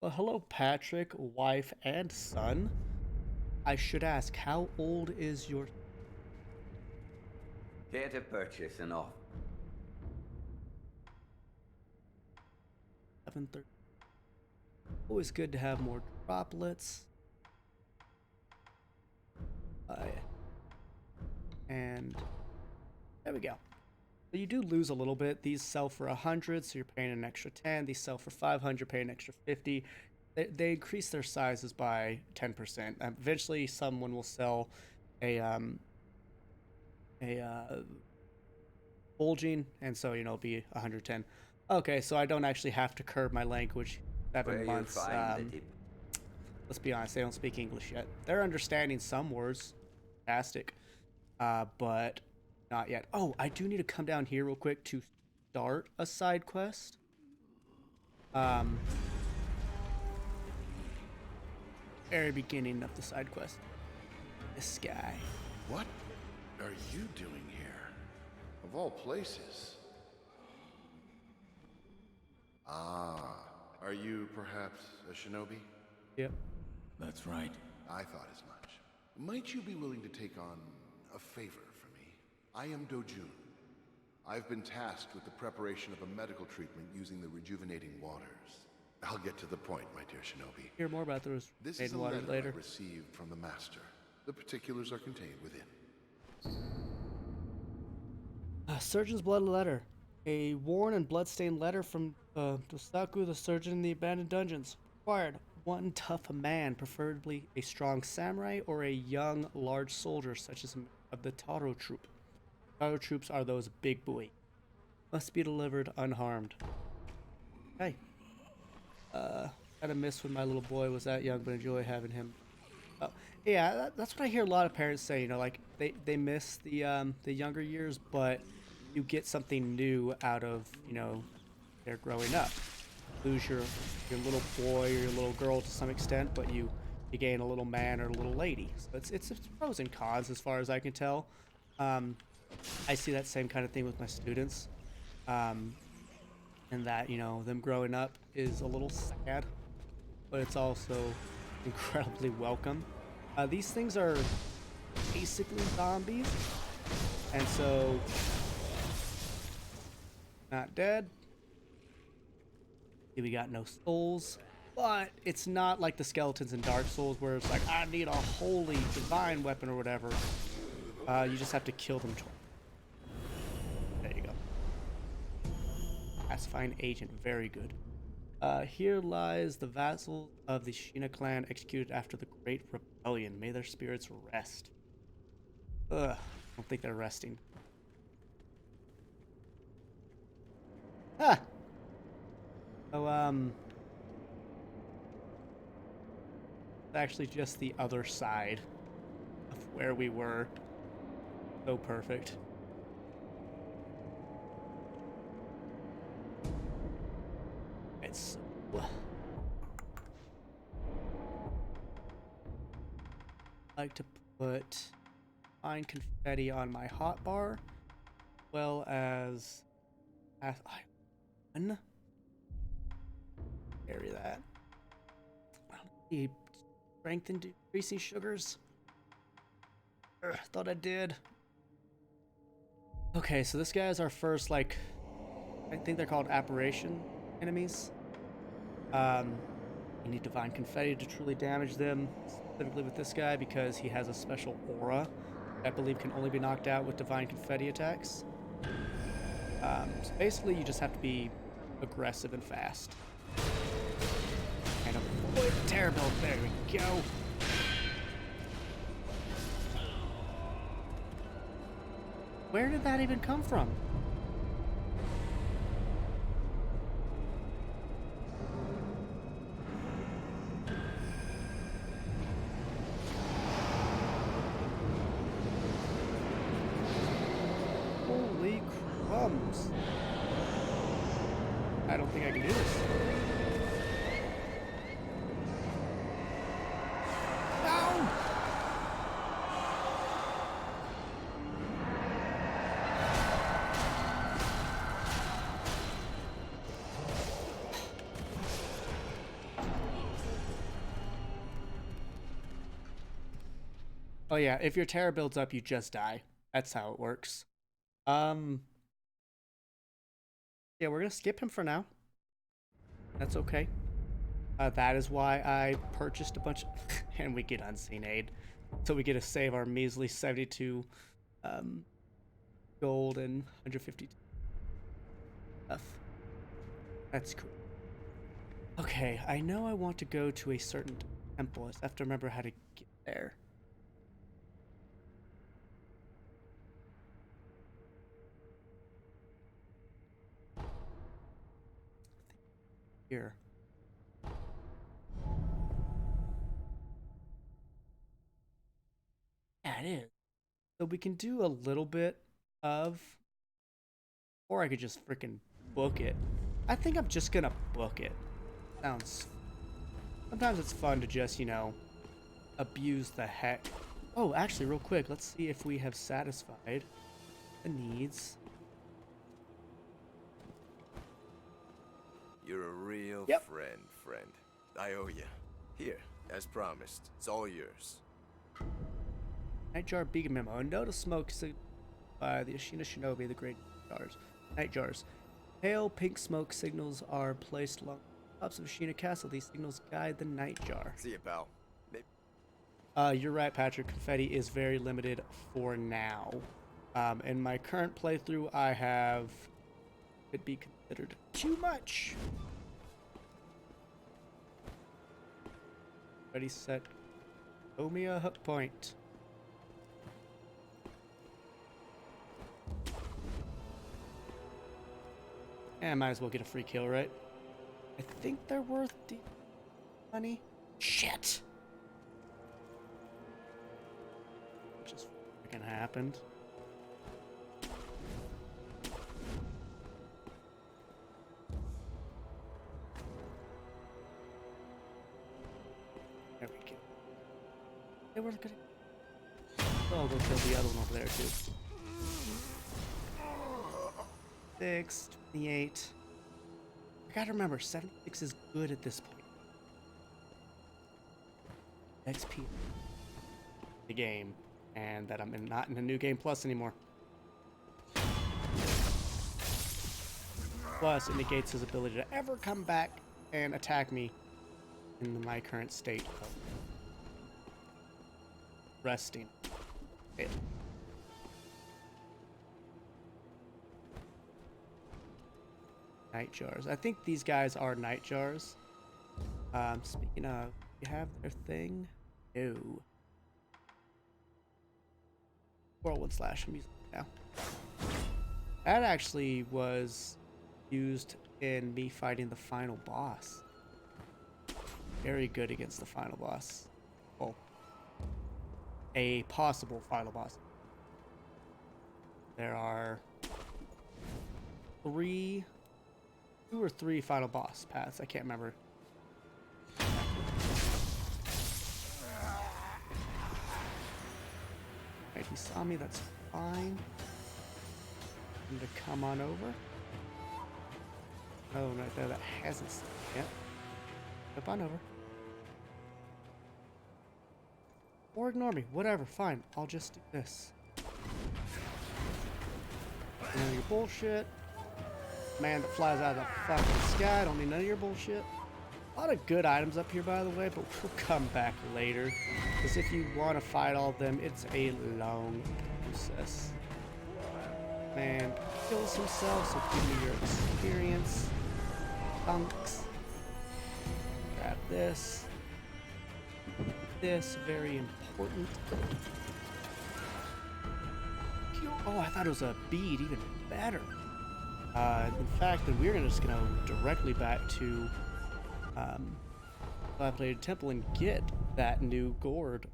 Well, hello, Patrick, wife and son. I should ask, how old is your... Here to purchase and off. 7:30. Always good to have more droplets. And there we go. So you do lose a little bit. These sell for 100, so you're paying an extra 10. These sell for 500, paying an extra 50. They increase their sizes by 10%. Eventually, someone will sell a bulging, and so it'll be 110. Okay, so I don't actually have to curb my language. 7 months. Let's be honest, they don't speak English yet. They're understanding some words. Fantastic. But not yet. Oh, I do need to come down here real quick to start a side quest. Very beginning of the side quest. This guy. What are you doing here? Of all places. Ah, are you perhaps a shinobi? Yep. That's right. I thought as much. Might you be willing to take on a favor for me? I am Dojun. I've been tasked with the preparation of a medical treatment using the rejuvenating waters. I'll get to the point, my dear shinobi. Hear more about those This is a waters letter later. I received from the master. The particulars are contained within. Surgeon's blood letter. A worn and bloodstained letter from Dosaku, the surgeon in the abandoned dungeons. Required one tough man, preferably a strong samurai or a young, large soldier, such as of the Taro troop. Taro troops are those big boy. Must be delivered unharmed. Hey. Kind of miss when my little boy was that young, but enjoy having him. Oh, yeah, that's what I hear a lot of parents say. Like they miss the younger years, but you get something new out of their growing up. Lose your little boy or your little girl to some extent, but you gain a little man or a little lady. So it's pros and cons as far as I can tell. I see that same kind of thing with my students, and that them growing up is a little sad, but it's also incredibly welcome. These things are basically zombies, and so not dead. We got no souls, but it's not like the skeletons in Dark Souls where it's like, I need a holy divine weapon or whatever. You just have to kill them twice. There you go. Pacifying agent, very good. Here lies the vassals of the Ashina clan executed after the Great Rebellion. May their spirits rest. Ugh, I don't think they're resting. Ah! So, it's actually just the other side of where we were. So perfect. It's like to put fine confetti on my hotbar, well as one. Carry that. The strength and decreasing sugars. Thought I did. Okay, so this guy is our first, I think they're called apparition enemies. You need divine confetti to truly damage them, specifically with this guy because he has a special aura that I believe can only be knocked out with divine confetti attacks. So basically you just have to be aggressive and fast. And avoid the terror build. There we go. Where did that even come from? Oops. I don't think I can do this. No! Oh yeah, if your terror builds up, you just die. That's how it works. Yeah, we're gonna skip him for now. That's okay. That is why I purchased a bunch, and we get unseen aid, so we get to save our measly 72 gold and 150 stuff. That's cool. Okay, I know I want to go to a certain temple. I just have to remember how to get there. Here. Yeah, it is. So we can do a little bit of, or I could just freaking book it. I think I'm just gonna book it. Sounds. Sometimes it's fun to just, you know, abuse the heck. Oh, actually, real quick, let's see if we have satisfied the needs. You're a real Yep. friend. I owe you. Here, as promised, it's all yours. Nightjar Beacon Memo. A note of smoke by the Ashina Shinobi, the Great Jars. Nightjars. Pale pink smoke signals are placed along the tops of Ashina Castle. These signals guide the Nightjar. See you, pal. You're right, Patrick. Confetti is very limited for now. In my current playthrough, I have... Could be considered too much. Ready, set. Show me a hook point. And might as well get a free kill, right? I think they're worth money. Shit! Just freaking happened. There we go. They were gonna. Oh, I'll go kill the other one over there too. 6, 28. I gotta remember, 76 is good at this point. XP. The game, and that I'm not in a new game plus anymore. Plus, it negates his ability to ever come back and attack me in my current state of resting. It. Night jars. I think these guys are night jars. Speaking of, you have their thing? No. Whirlwind slash. I'm using it now. That actually was used in me fighting the final boss. Very good against the final boss. Well, a possible final boss. There are 2 or 3 final boss paths. I can't remember. Right, he saw me. That's fine. I'm to come on over. Oh, right there. That hasn't seen me yet. Up on over. Or ignore me. Whatever. Fine. I'll just do this. None of your bullshit. Man that flies out of the fucking sky. Don't need none of your bullshit. A lot of good items up here, by the way, but we'll come back later. Because if you want to fight all of them, it's a long process. Man kills himself, so give me your experience. Bunks. Grab this. This, very important. Oh, I thought it was a bead, even better. In fact, then we're just gonna go directly back to Dilapidated Temple and get that new gourd,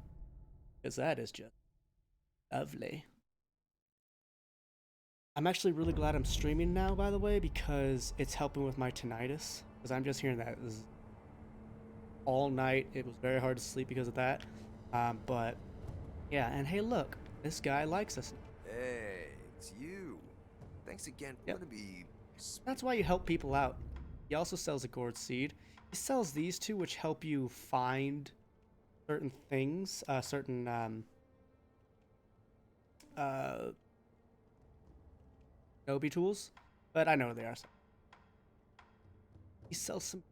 because that is just lovely. I'm actually really glad I'm streaming now, by the way, because it's helping with my tinnitus. Because I'm just hearing that all night. It was very hard to sleep because of that. But yeah, and hey, look, this guy likes us. Hey, it's you. Thanks again. Yep. Gonna be. That's why you help people out. He also sells a gourd seed. He sells these two, which help you find certain things, certain Nobi tools, but I know they are. He sells some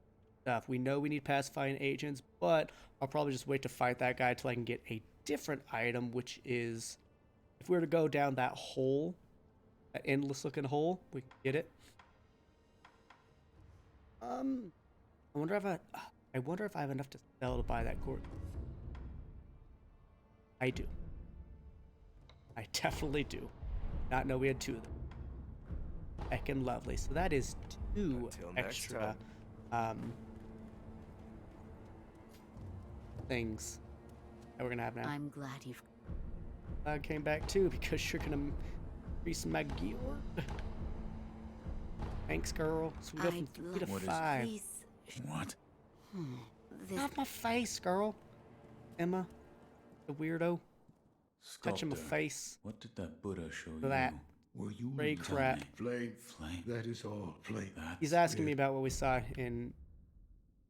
stuff. We know we need pacifying agents, but I'll probably just wait to fight that guy till I can get a different item, which is, if we were to go down that hole, that endless looking hole, we can get it. I wonder if I have enough to sell to buy that gourd. I do. I definitely do. Not know we had 2 of them. Heckin' lovely. So that is 2 Until next extra things that we're gonna have now. I'm glad you've. I came back too because you're gonna increase my gear. Thanks, girl. So we go from 3 to What is it? 5. Please. What? This. Not my face, girl. Emma, the weirdo, touching my Sculptor, face. what did that Buddha show For that. you? Were you Gray Tell crap. me. Flame? Flame. That is all. Flame. That's He's asking me it. about what we saw in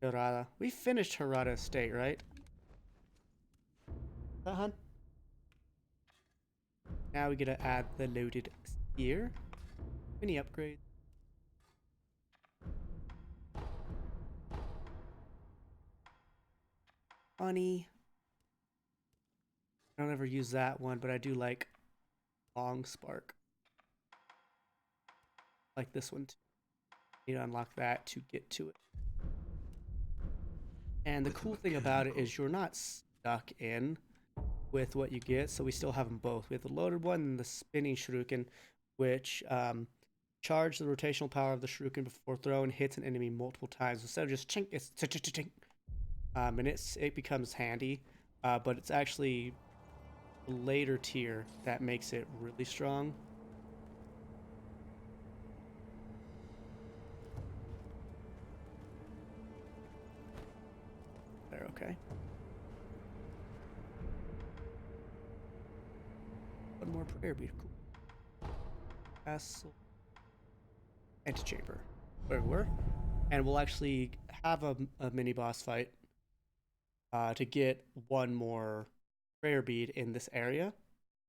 Hirata. We finished Hirata Estate, right? Hun? Now we gotta add the loaded gear. Mini upgrade. Funny. I don't ever use that one, but I do like Long Spark. Like this one too. Need to unlock that to get to it. And the cool thing about it is you're not stuck in with what you get, so we still have them both. We have the loaded one and the spinning shuriken, which charge the rotational power of the shuriken before throwing hits an enemy multiple times. Instead of just chink, it's chink. And it becomes handy, but it's actually a later tier that makes it really strong. There, okay. One more prayer bead, cool. Castle. Antechamber. Where we were. And we'll actually have a mini boss fight to get one more prayer bead in this area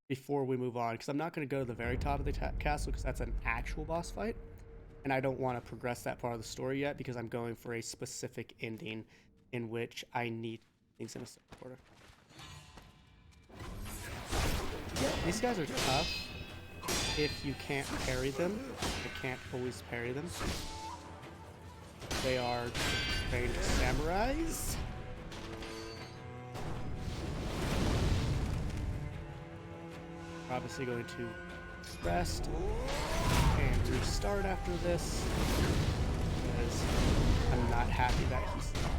before we move on, because I'm not going to go to the very top of the castle because that's an actual boss fight, and I don't want to progress that part of the story yet because I'm going for a specific ending in which I need things in a certain order. Yeah, these guys are tough if you can't parry them. I can't always parry them. They are trained samurais. We're obviously going to rest and restart after this because I'm not happy that he's not.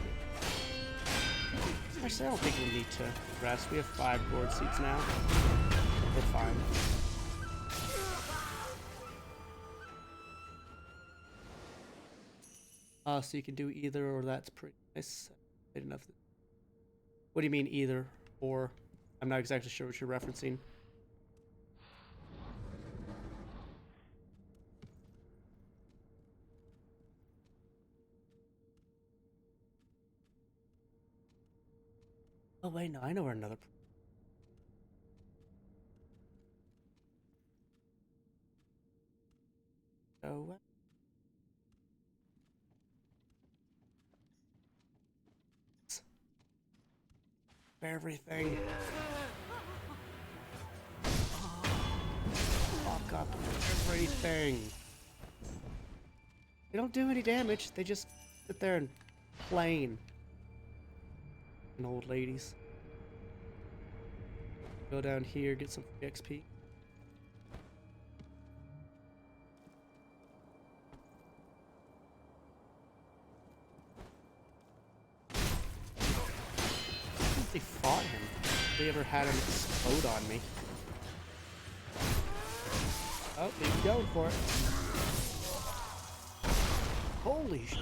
Actually, I don't think we need to rest. We have 5 gourd seats now. We're fine. So you can do either, or that's pretty nice. Enough. What do you mean either or? I'm not exactly sure what you're referencing. Oh wait, no, I know where another. Oh. Everything. Fuck up everything. They don't do any damage. They just sit there and complain. And old ladies. Go down here, get some XP. They fought him. They ever had him explode on me. Oh, he's going for it. Holy sh...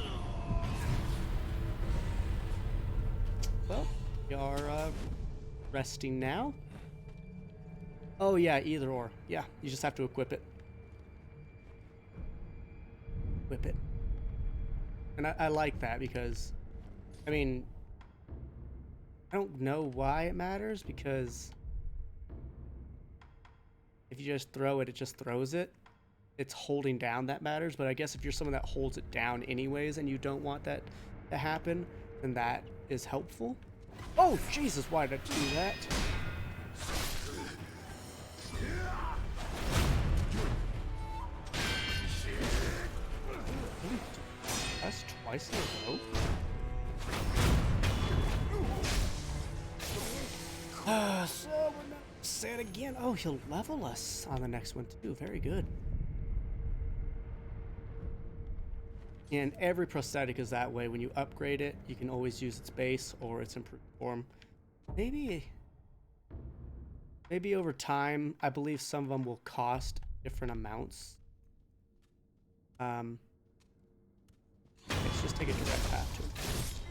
Well, we are resting now. Oh yeah, either or. Yeah, you just have to equip it. Equip it. And I like that because, I mean, I don't know why it matters because if you just throw it, it just throws it. It's holding down that matters, but I guess if you're someone that holds it down anyways and you don't want that to happen, then that is helpful. Oh, Jesus, why did I do that? That's twice in a row. So we're not say it again. Oh, he'll level us on the next one too. Very good. And every prosthetic is that way. When you upgrade it, you can always use its base or its improved form. Maybe over time, I believe some of them will cost different amounts. Let's just take a direct path to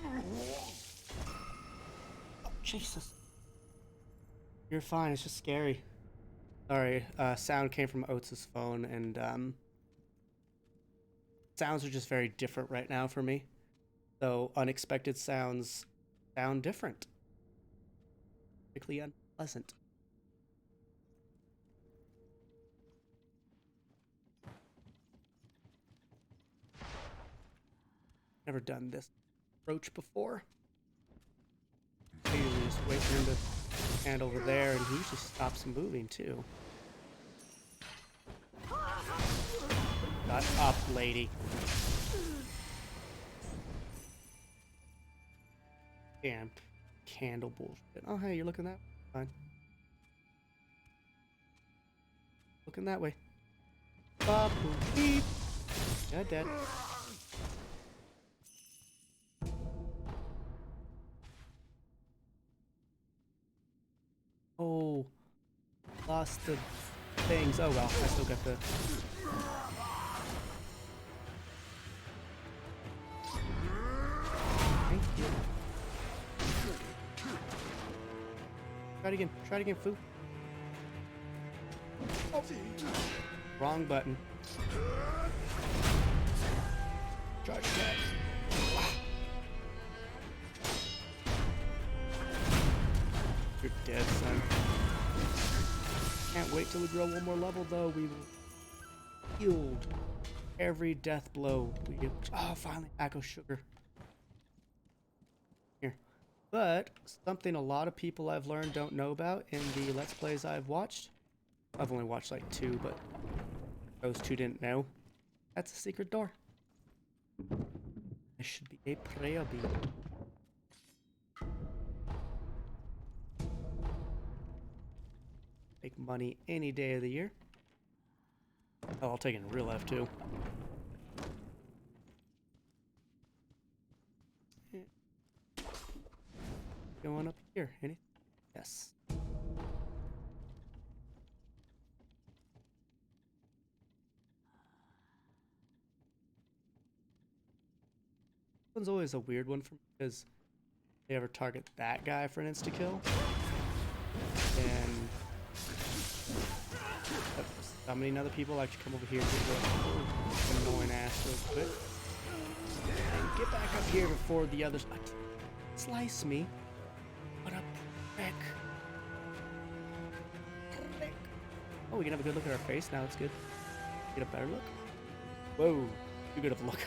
him. Oh, Jesus. You're fine, it's just scary. Sorry, sound came from Oates' phone, and sounds are just very different right now for me. So unexpected sounds sound different. Particularly unpleasant. Never done this approach before. I usually just wait for him to stand over there, and he usually stops moving too. Shut up, lady. Damn. Candle bullshit. Oh, hey, you're looking that way. Fine. Looking that way. Bop, boop, beep. Yeah, dead. Oh. Lost the things. Oh well, I still got the... Thank you. Try it again, foo. Oh. Wrong button. Charge that. You're dead, son. Can't wait till we grow one more level, though. We will healed every death blow. Oh, finally, Echo Sugar. Here. But something a lot of people I've learned don't know about in the Let's Plays I've watched. I've only watched like 2, but those 2 didn't know. That's a secret door. This should be a prayer bead. Make money any day of the year. Oh, I'll take it in real life too. Yeah. Going up here, any? Yes. This one's always a weird one for me because they ever target that guy for an insta-kill. And summoning other people like to come over here and get annoying ass real quick. And get back up here before the others slice me. What a prick. Prick. Oh, we can have a good look at our face now. That's good. Get a better look. Whoa, too good of a look.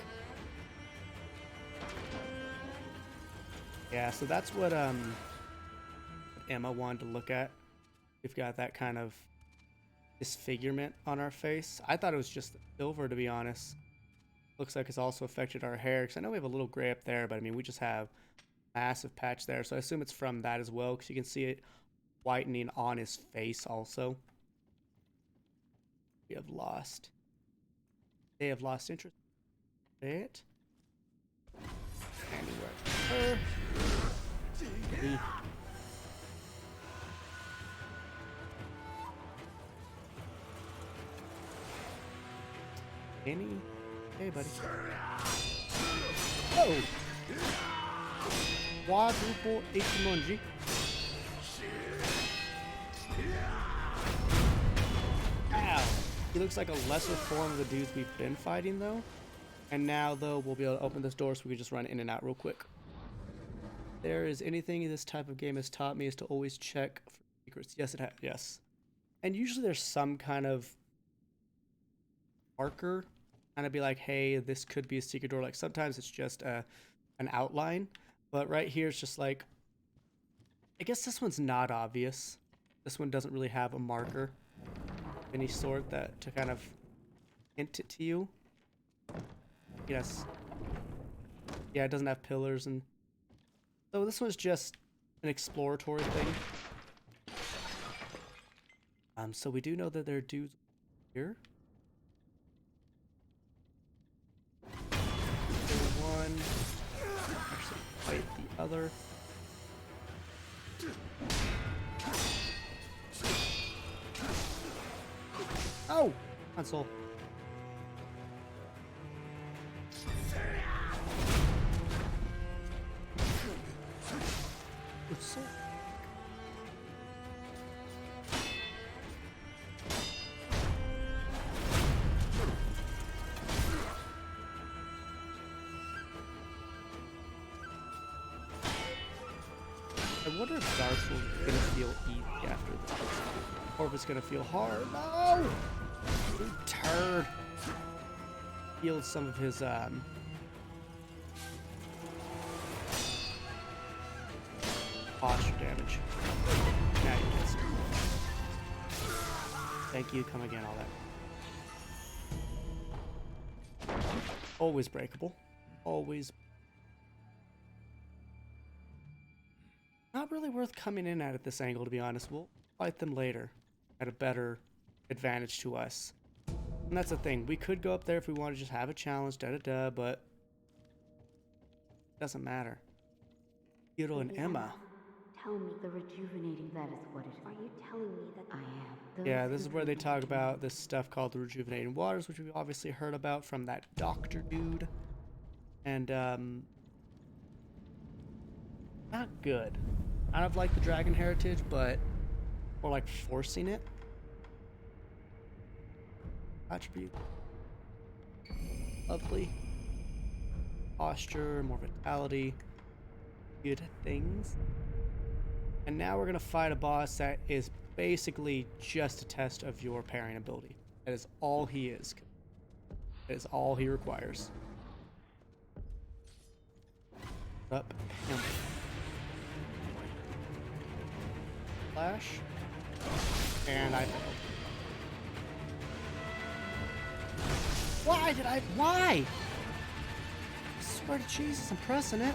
Yeah, so that's what Emma wanted to look at. We've got that kind of disfigurement on our face. I thought it was just silver, to be honest. Looks like it's also affected our hair, because I know we have a little gray up there, but I mean, we just have a massive patch there, so I assume it's from that as well, because you can see it whitening on his face also. They have lost interest in it. Anywhere. Any? Hey, buddy. Oh! Quadruple Ichimonji. Ow! He looks like a lesser form of the dudes we've been fighting, though. And now, though, we'll be able to open this door so we can just run in and out real quick. There is anything this type of game has taught me is to always check for secrets. Yes, it has. Yes. And usually there's some kind of marker. Kind of be like, hey, this could be a secret door. Like sometimes it's just an outline. But right here it's just like, I guess this one's not obvious. This one doesn't really have a marker of any sort that to kind of hint it to you. Yes. Yeah, it doesn't have pillars, and so this one's just an exploratory thing. So we do know that there are dudes here. One. Actually, fight the other. Oh! Console. Good soul. I wonder if Dark Souls is gonna feel easy after this, or if it's gonna feel hard. No! You turd. Healed some of his posture damage. Now you can see. Thank you. Come again. All that. Always breakable. Always. Not really worth coming in at this angle, to be honest. We'll fight them later at a better advantage to us. And that's the thing. We could go up there if we want to just have a challenge, da-da-da, but it doesn't matter. Hiro and Emma. Tell me the rejuvenating, that is what it is. Are you telling me that I am? Those Yeah, this who is where they drink talk it about this stuff called the rejuvenating waters, which we've obviously heard about from that doctor dude. And, not good. Kind of like the dragon heritage, but more like forcing it. Attribute. Lovely. Posture, more vitality. Good things. And now we're gonna fight a boss that is basically just a test of your parrying ability. That is all he is. That is all he requires. Up him. Flash. And I failed. Why? I swear to Jesus, I'm pressing it.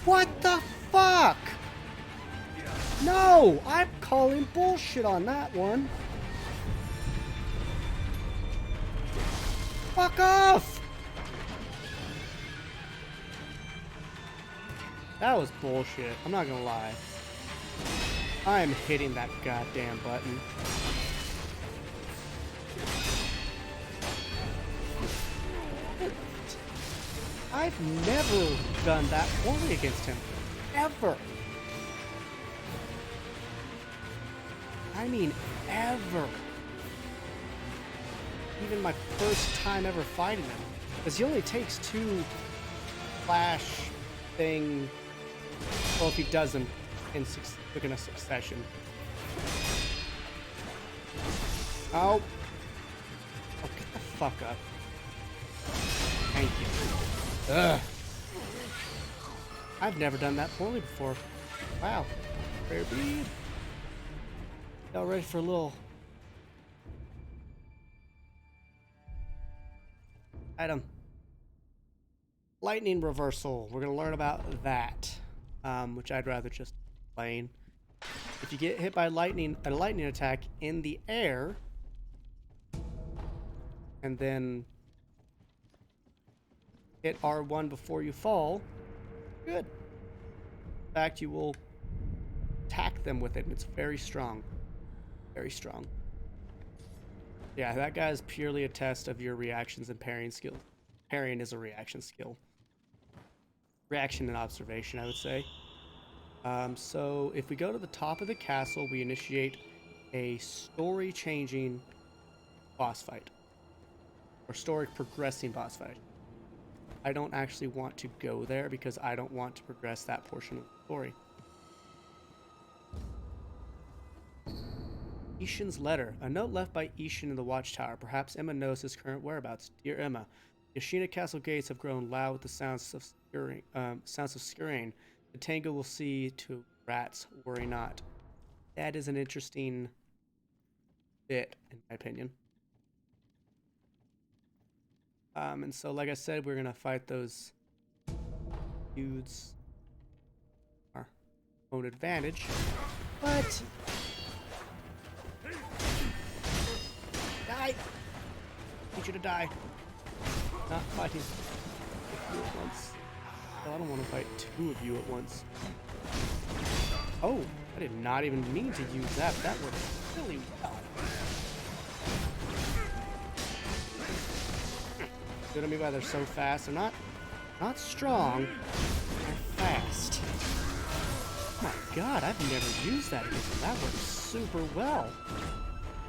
What the fuck? No, I'm calling bullshit on that one. Fuck off! That was bullshit. I'm not gonna lie. I'm hitting that goddamn button. I've never done that poorly against him. Ever. I mean, ever. Even my first time ever fighting him. Because he only takes 2 flash thing. Well, if he does them in a succession. Oh. Oh, get the fuck up. Thank you. Ugh. I've never done that poorly before. Wow. Rare bead. Y'all ready for a little item? Lightning reversal. We're gonna learn about that, which I'd rather just explain. If you get hit by lightning, a lightning attack in the air, and then hit R1 before you fall, good. In fact, you will attack them with it, and it's very strong. Very strong. Yeah, that guy's purely a test of your reactions and parrying skills. Parrying is a reaction skill. Reaction and observation, I would say. So if we go to the top of the castle, we initiate a story-changing boss fight. Or story progressing boss fight. I don't actually want to go there because I don't want to progress that portion of the story. Ishin's letter. A note left by Ishin in the watchtower. Perhaps Emma knows his current whereabouts. Dear Emma, the Ashina castle gates have grown loud with the sounds of scurrying. The tango will see to rats. Worry not. That is an interesting bit, in my opinion. And so, like I said, we're gonna fight those dudes. Our own advantage, but. Die! Need you to die. Not fighting you at once. Oh, I don't want to fight two of you at once. Oh, I did not even mean to use that. That worked really well. Good on me why they're so fast. They're not strong. They're fast. Oh my god, I've never used that against them. That works super well.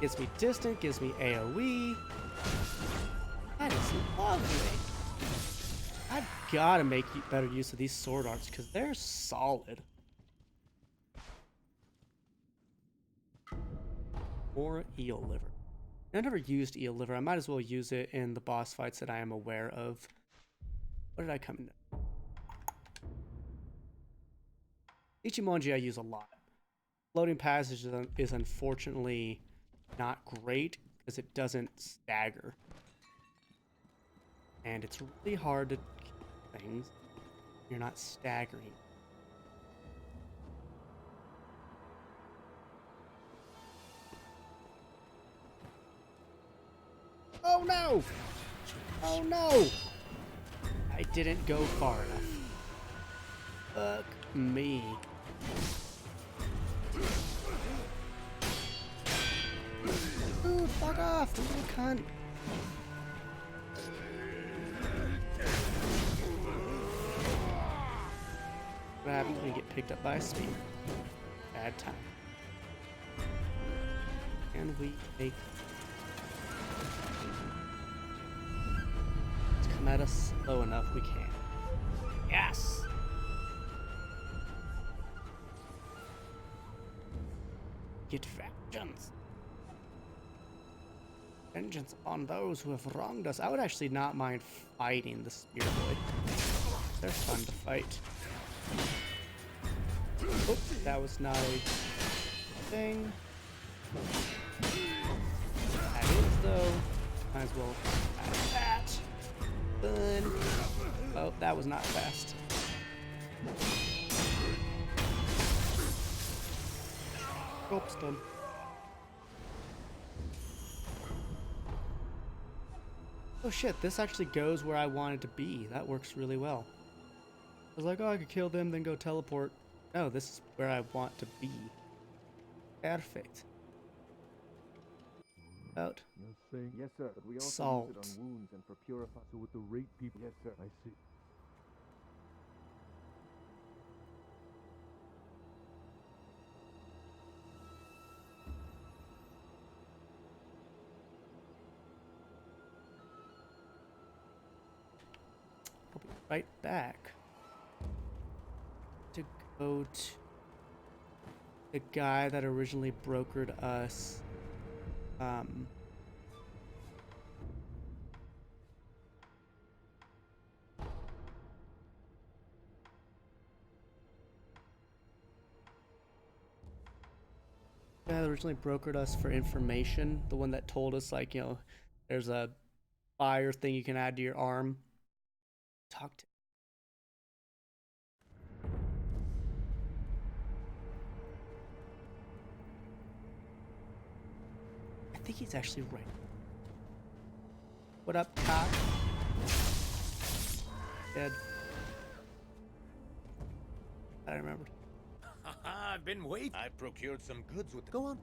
Gives me distant, gives me AoE. That is lovely. I've got to make better use of these sword arts because they're solid. More eel liver. I never used eel liver. I might as well use it in the boss fights that I am aware of. What did I come into? Ichimonji I use a lot. Floating passage is unfortunately not great because it doesn't stagger. And it's really hard to kill things if you're not staggering. Oh no! Oh no! I didn't go far enough. Fuck me. Dude, fuck off, you little cunt. What happens when you get picked up by a spear? Bad time. And we make... Let's come at us slow enough we can. Yes! Get vengeance. Vengeance upon those who have wronged us. I would actually not mind fighting the Spear Boy. They're fun to fight. Oh, that was not a thing. That is, though. Might as well add that. Fun. Oh, that was not fast. Oh, stun. Oh shit, this actually goes where I wanted to be. That works really well. I was like, oh, I could kill them, then go teleport. No, this is where I want to be. Perfect. Out. Yes, sir. But we also Salt. use it on wounds and for purifying. So with the rate people. Yes, sir. I see. I'll be right back to go to the guy that originally brokered us. That originally brokered us for information. The one that told us, like, you know, there's a fire thing you can add to your arm. Talk to. I think he's actually right. What up, cock? Dead. I remembered. I've been waiting. I procured some goods with. Go on.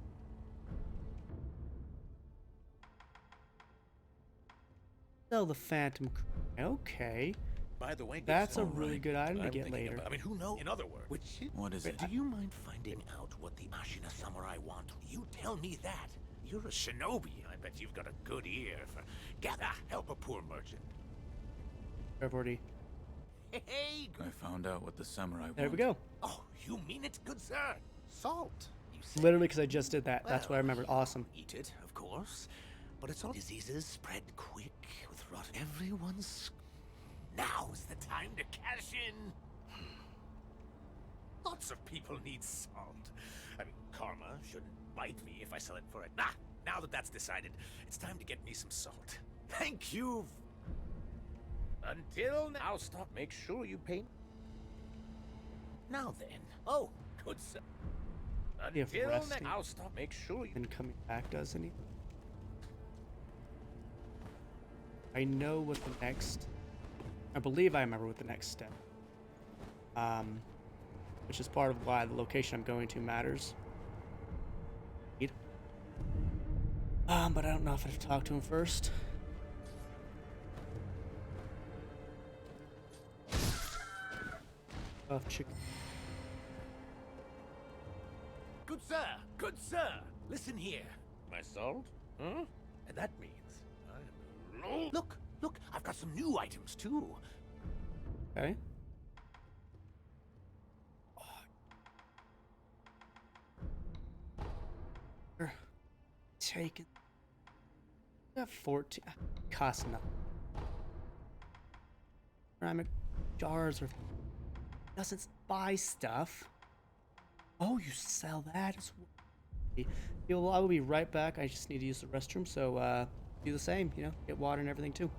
Sell the Phantom. Okay. By the way, That's a Gibson, really good item to I'm get thinking later. about- I mean, who knows? In other words, What is it? do you mind finding out what the Ashina samurai want? You tell me that. You're a shinobi. I bet you've got a good ear for gather, help a poor merchant. I've already. Hey, I found out what the samurai want. There we go. oh, you mean it, good sir? Salt. You say. Literally, because I just did that. That's what I remembered. Awesome. Eat it, of course, but it's all diseases spread quick with rot. Everyone's. Now's the time to cash in. Lots of people need salt. I mean, karma shouldn't bite me if I sell it for it. Nah, now that that's decided, it's time to get me some salt. Thank you. Until now, I'll stop. Make sure you pay. Now then. Oh, good sir. If Until resting now, I'll stop. Make sure you. and coming back does anything. I know what the next. I believe I remember what the next step. Which is part of why the location I'm going to matters. But I don't know if I have to talk to him first. Oh, chicken. Good sir, good sir. Listen here. My salt? Huh? And that means I am. Look, look. I've got some new items too. Okay. Take it. Got 14. Cost nothing. Ceramic jars or doesn't buy stuff. Oh, you sell that as well. I will be right back. I just need to use the restroom, so do the same. You know, get water and everything too.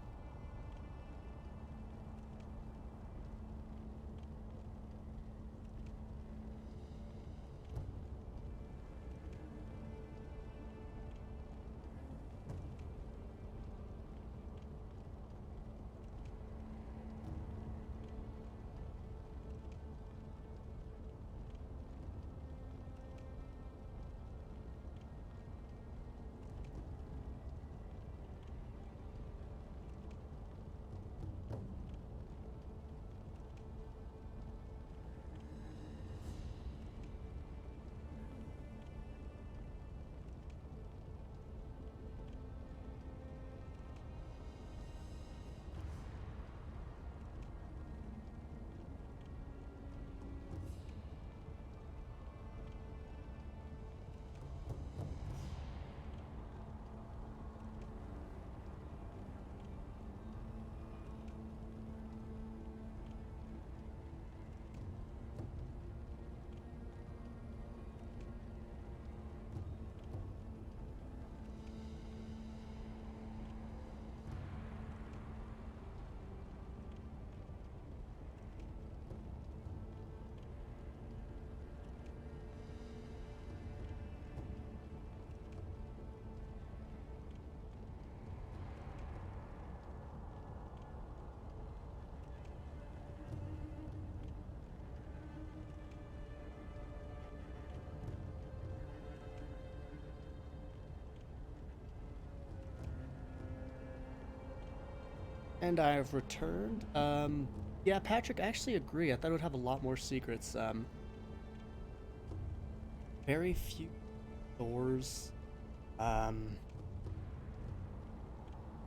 And I have returned. Yeah, Patrick, I actually agree. I thought it would have a lot more secrets. Very few doors. I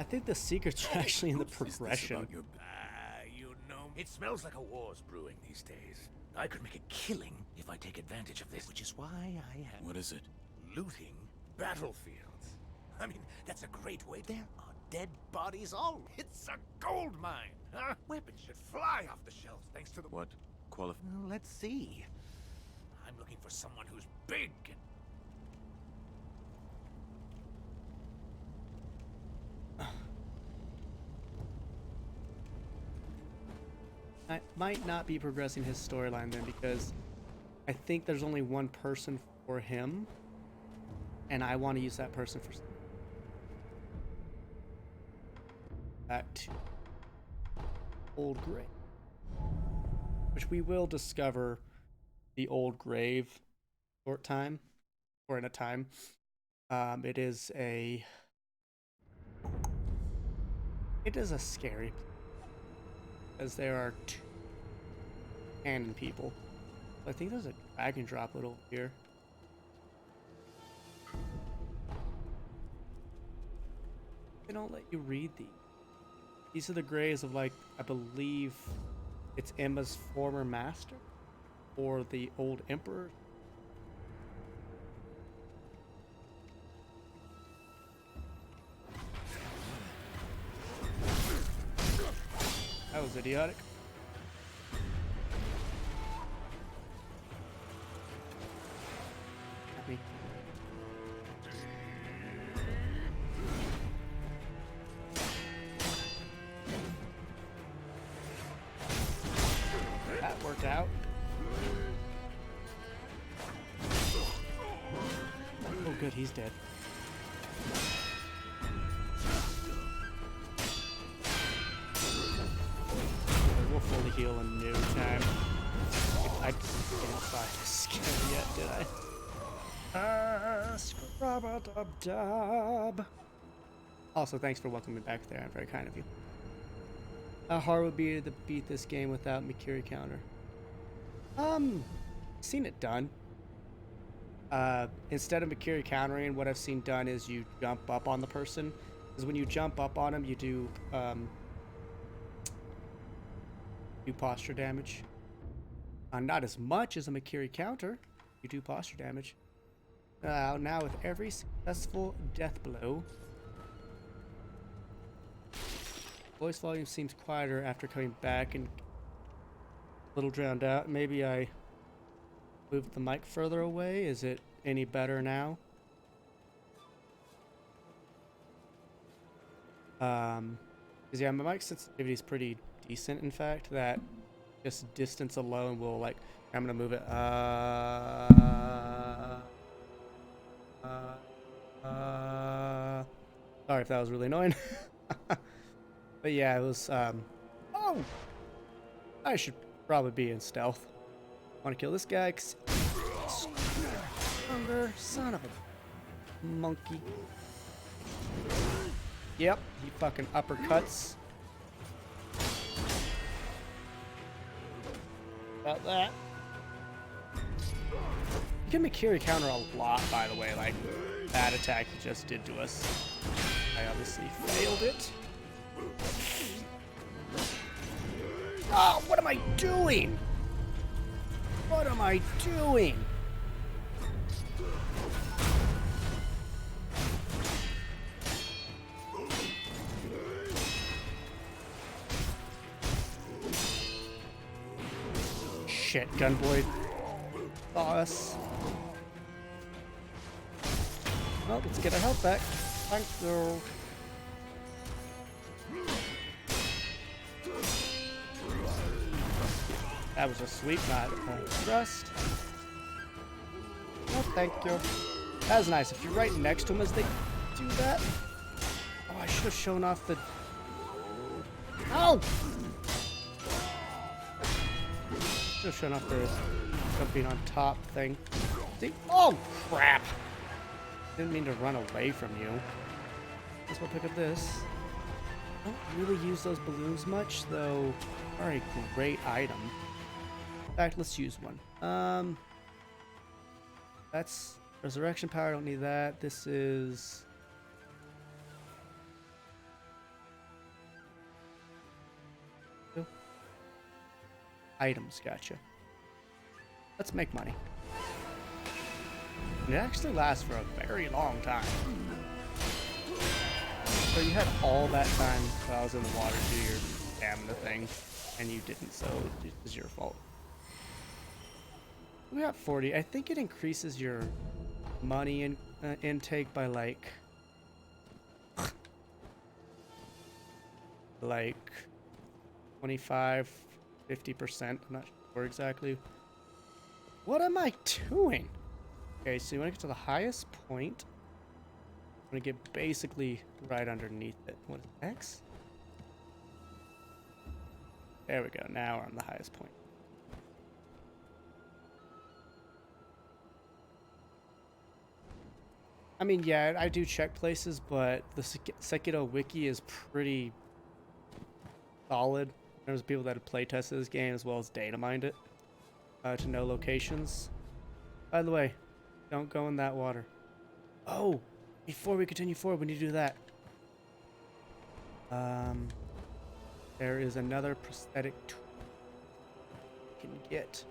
think the secrets are actually in the progression. You know, it smells like a war's brewing these days. I could make a killing if I take advantage of this, which is why I am What is it? looting battlefields. I mean, that's a great way. There are dead bodies all. It's a gold mine, huh? Weapons should fly off the shelves thanks to the. What Well, let's see. I'm looking for someone who's big and. I might not be progressing his storyline then because I think there's only one person for him, and I want to use that person for back to Old Grave, which we will discover the Old Grave short time or in a time. It is a It is a scary place, as there are two cannon people. I think there's a dragon droplet over here. They don't let you read these. These are the graves of, like, I believe it's Emma's former master or the old emperor. That was idiotic. Me. That worked out. Oh good, he's dead. We'll fully heal in no time. I didn't buy this skin yet, did I? Scrub-a-dub-dub. Also, thanks for welcoming me back there. I'm very kind of you. How hard would it be to beat this game without Mikiri counter? Seen it done. Instead of Mikiri countering, what I've seen done is you jump up on the person. Because when you jump up on them, you do posture damage. Not as much as a Mikiri counter. You do posture damage. Now with every successful death blow, voice volume seems quieter after coming back and a little drowned out. Maybe I moved the mic further away. Is it any better now? Cause yeah, my mic sensitivity is pretty decent. In fact, that just distance alone will, like, I'm gonna move it. Sorry if that was really annoying. But yeah, it was. Oh, I should probably be in stealth. Want to kill this guy? Stronger son of a monkey. Yep, he fucking uppercuts. About that. You can Mikiri counter a lot, by the way. Like that attack he just did to us. I obviously failed it. Oh, what am I doing? What am I doing? Shit, Gunboy saw us. Well, let's get our health back. Thank you. That was a sweep, not a thrust. Oh, thank you. That was nice. If you're right next to him as they do that. Oh, I should have shown off the... Ow! Should have shown off the jumping on top thing. See? Oh, crap! Didn't mean to run away from you. Guess we'll pick up this. Don't really use those balloons much, though. Are a great item. In fact, let's use one. That's resurrection power. I don't need that. This is... Oh. Items, gotcha. Let's make money. And it actually lasts for a very long time. So you had all that time while I was in the water to do your stamina thing, and you didn't, so it was your fault. We got 40. I think it increases your money intake by like 25, 50%. I'm not sure exactly. What am I doing? Okay, so you want to get to the highest point. I'm going to get basically right underneath it. What is X? There we go. Now we're on the highest point. I mean, yeah, I do check places, but the Sekiro wiki is pretty solid. There's people that have playtested this game as well as data mined it to know locations. By the way, don't go in that water. Oh, before we continue forward, we need to do that. There is another prosthetic tool you can get.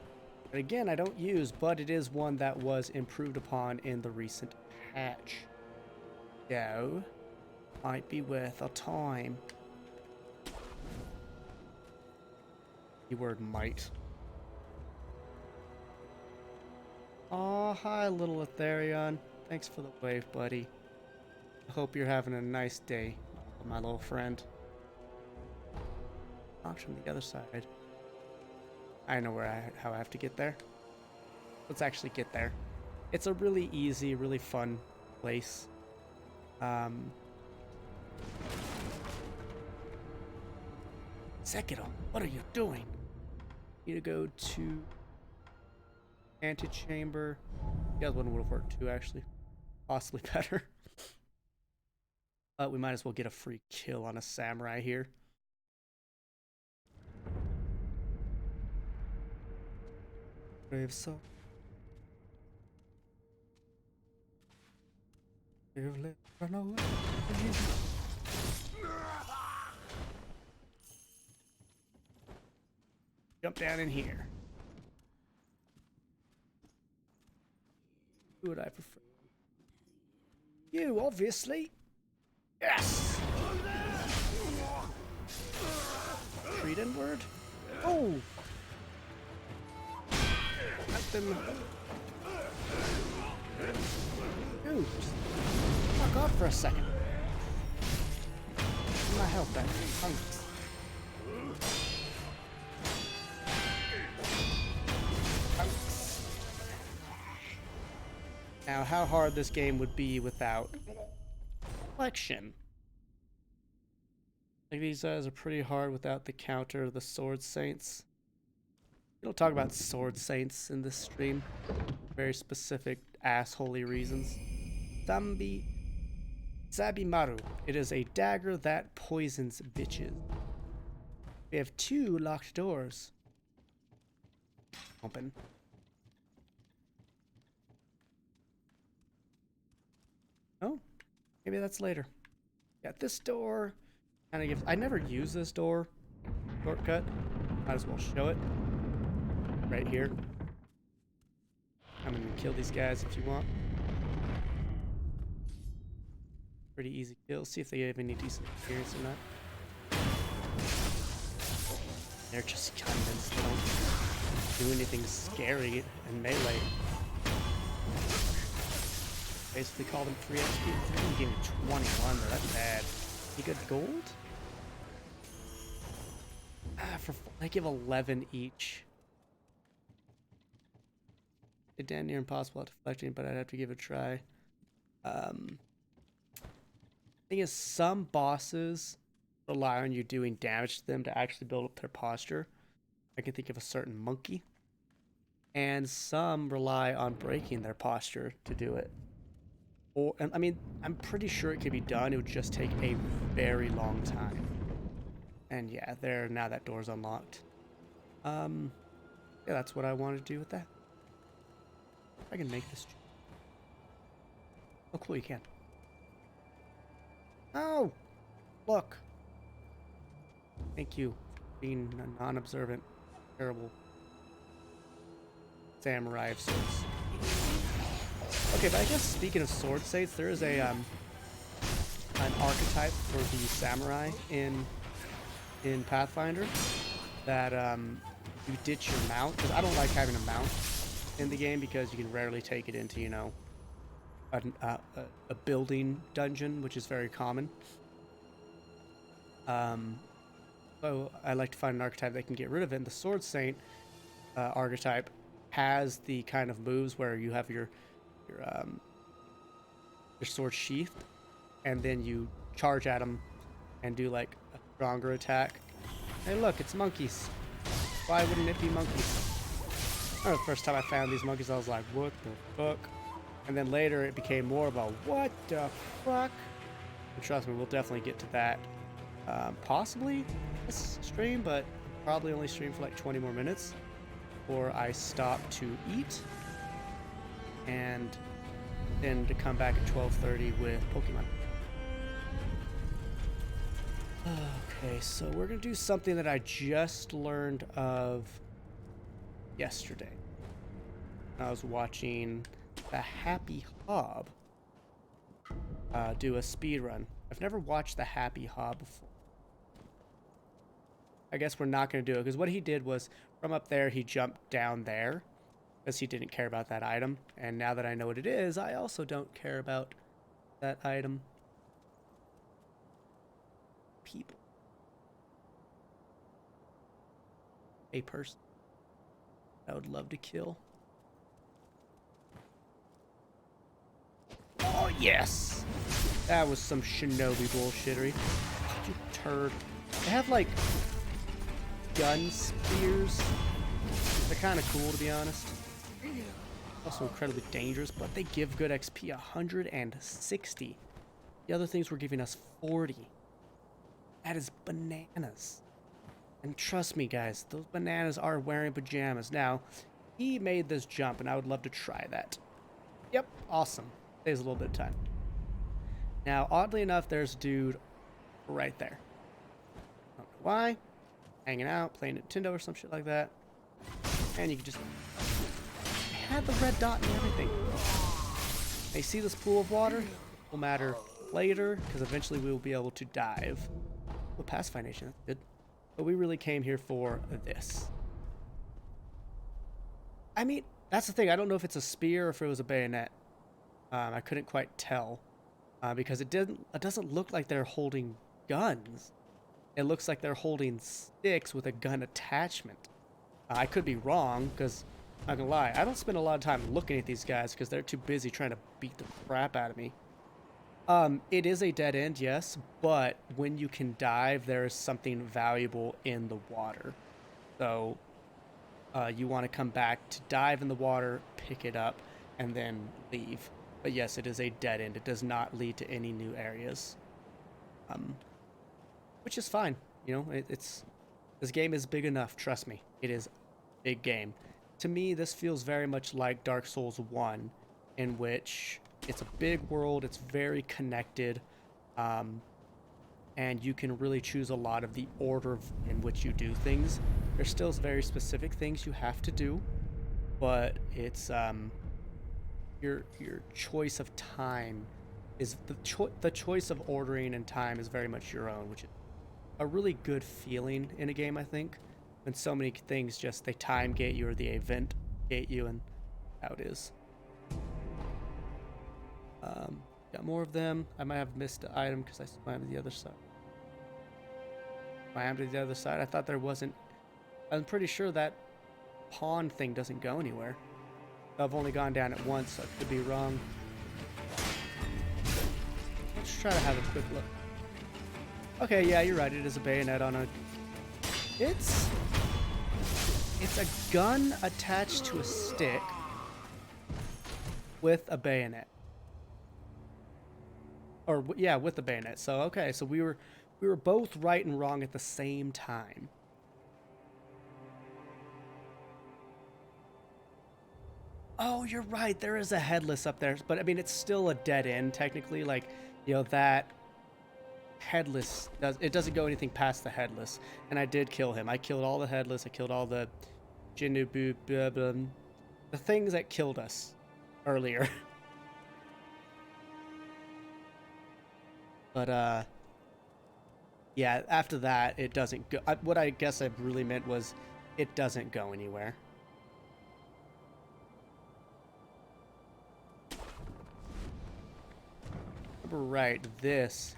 But again, I don't use, but it is one that was improved upon in the recent patch. So, might be worth our time. Keyword might. Aw, hi little Etherion. Thanks for the wave, buddy. I hope you're having a nice day, my little friend. Launch from the other side. I know how I have to get there. Let's actually get there. It's a really easy, really fun place. Sekiro, what are you doing? Need to go to antechamber. The other one would have worked too, actually. Possibly better. But we might as well get a free kill on a samurai here. Brave soul. You've let run away. Jump down in here. Who would I prefer? You, obviously. Yes! Retreat inward. Oh! Let them... Dude, just fuck off for a second. Give my health back. Thanks. Now, how hard this game would be without reflection. Like, these guys are pretty hard without the counter of the Sword Saints. We don't talk about Sword Saints in this stream. Very specific, assholey reasons. Zabimaru. It is a dagger that poisons bitches. We have 2 locked doors. Open. Oh, maybe that's later. Yeah, this door kind of gives... I never use this door shortcut. Might as well show it. Right here. I'm gonna kill these guys if you want. Pretty easy kills. See if they have any decent experience or not. They're just convinced they don't do anything scary in melee. Basically call them free XP. They didn't give me 21 though, that's bad. You good gold? I give 11 each. It's damn near impossible at deflecting, but I'd have to give it a try. Thing is, some bosses rely on you doing damage to them to actually build up their posture. I can think of a certain monkey. And some rely on breaking their posture to do it. Or, I mean, I'm pretty sure it could be done. It would just take a very long time. And yeah, now that door's unlocked. Yeah, that's what I wanted to do with that. I can make this. Oh, cool, you can. Oh! Look! Thank you for being a non-observant, terrible samurai of sorts. Okay, but I guess speaking of sword saints, there is an archetype for the samurai in Pathfinder that you ditch your mount, because I don't like having a mount in the game because you can rarely take it into, you know, a building dungeon, which is very common. So I like to find an archetype that can get rid of it. And the sword saint archetype has the kind of moves where you have your sword sheathed, and then you charge at them and do like a stronger attack. Hey, look, it's monkeys. Why wouldn't it be monkeys? I remember the first time I found these monkeys, I was like, what the fuck? And then later it became more about what the fuck. And trust me, we'll definitely get to that possibly this stream, but probably only stream for like 20 more minutes before I stop to eat, and then to come back at 12:30 with Pokemon. Okay, so we're gonna do something that I just learned of yesterday. I was watching the Happy Hob do a speed run. I've never watched the Happy Hob before. I guess we're not going to do it because what he did was from up there he jumped down there because he didn't care about that item, and now that I know what it is, I also don't care about that item. People. A person I would love to kill. Oh, yes! That was some shinobi bullshittery. You turd. They have, like, gun spears. They're kind of cool, to be honest. Also incredibly dangerous, but they give good XP, 160. The other things were giving us 40. That is bananas. And trust me, guys, those bananas are wearing pajamas. Now, he made this jump, and I would love to try that. Yep, awesome. Saves a little bit of time. Now, oddly enough, there's a dude right there. I don't know why. Hanging out, playing Nintendo or some shit like that. And you can just... I had the red dot and everything. Now, you see this pool of water? Will matter later, because eventually we will be able to dive. Well, pacify nation, that's good. But we really came here for this. I mean, that's the thing. I don't know if it's a spear or if it was a bayonet. I couldn't quite tell because it doesn't look like they're holding guns. It looks like they're holding sticks with a gun attachment. I could be wrong because, not gonna lie, I don't spend a lot of time looking at these guys because they're too busy trying to beat the crap out of me. It is a dead end, yes, but when you can dive, there is something valuable in the water. So you want to come back to dive in the water, pick it up, and then leave. But yes, it is a dead end. It does not lead to any new areas, which is fine. You know, this game is big enough. Trust me, it is a big game. To me, this feels very much like Dark Souls 1, in which it's a big world. It's very connected, and you can really choose a lot of the order in which you do things. There's still very specific things you have to do, but it's your choice of time is the choice of ordering and time is very much your own, which is a really good feeling in a game, I think, when so many things just they time gate you or the event gate you, and how it is. Got more of them. I might have missed an item because I swam to the other side. Swam to the other side. I thought there wasn't. I'm pretty sure that pawn thing doesn't go anywhere. I've only gone down it once, so I could be wrong. Let's try to have a quick look. Okay, yeah, you're right. It is a bayonet on a... It's a gun attached to a stick with a bayonet. Or, yeah, with the bayonet. So, okay, so we were both right and wrong at the same time. Oh, you're right. There is a headless up there. But, I mean, it's still a dead end, technically. Like, you know, that headless, it doesn't go anything past the headless. And I did kill him. I killed all the headless. I killed all the Jinubu, the things that killed us earlier. But, yeah, after that, it doesn't go. What I guess I really meant was it doesn't go anywhere. Right, this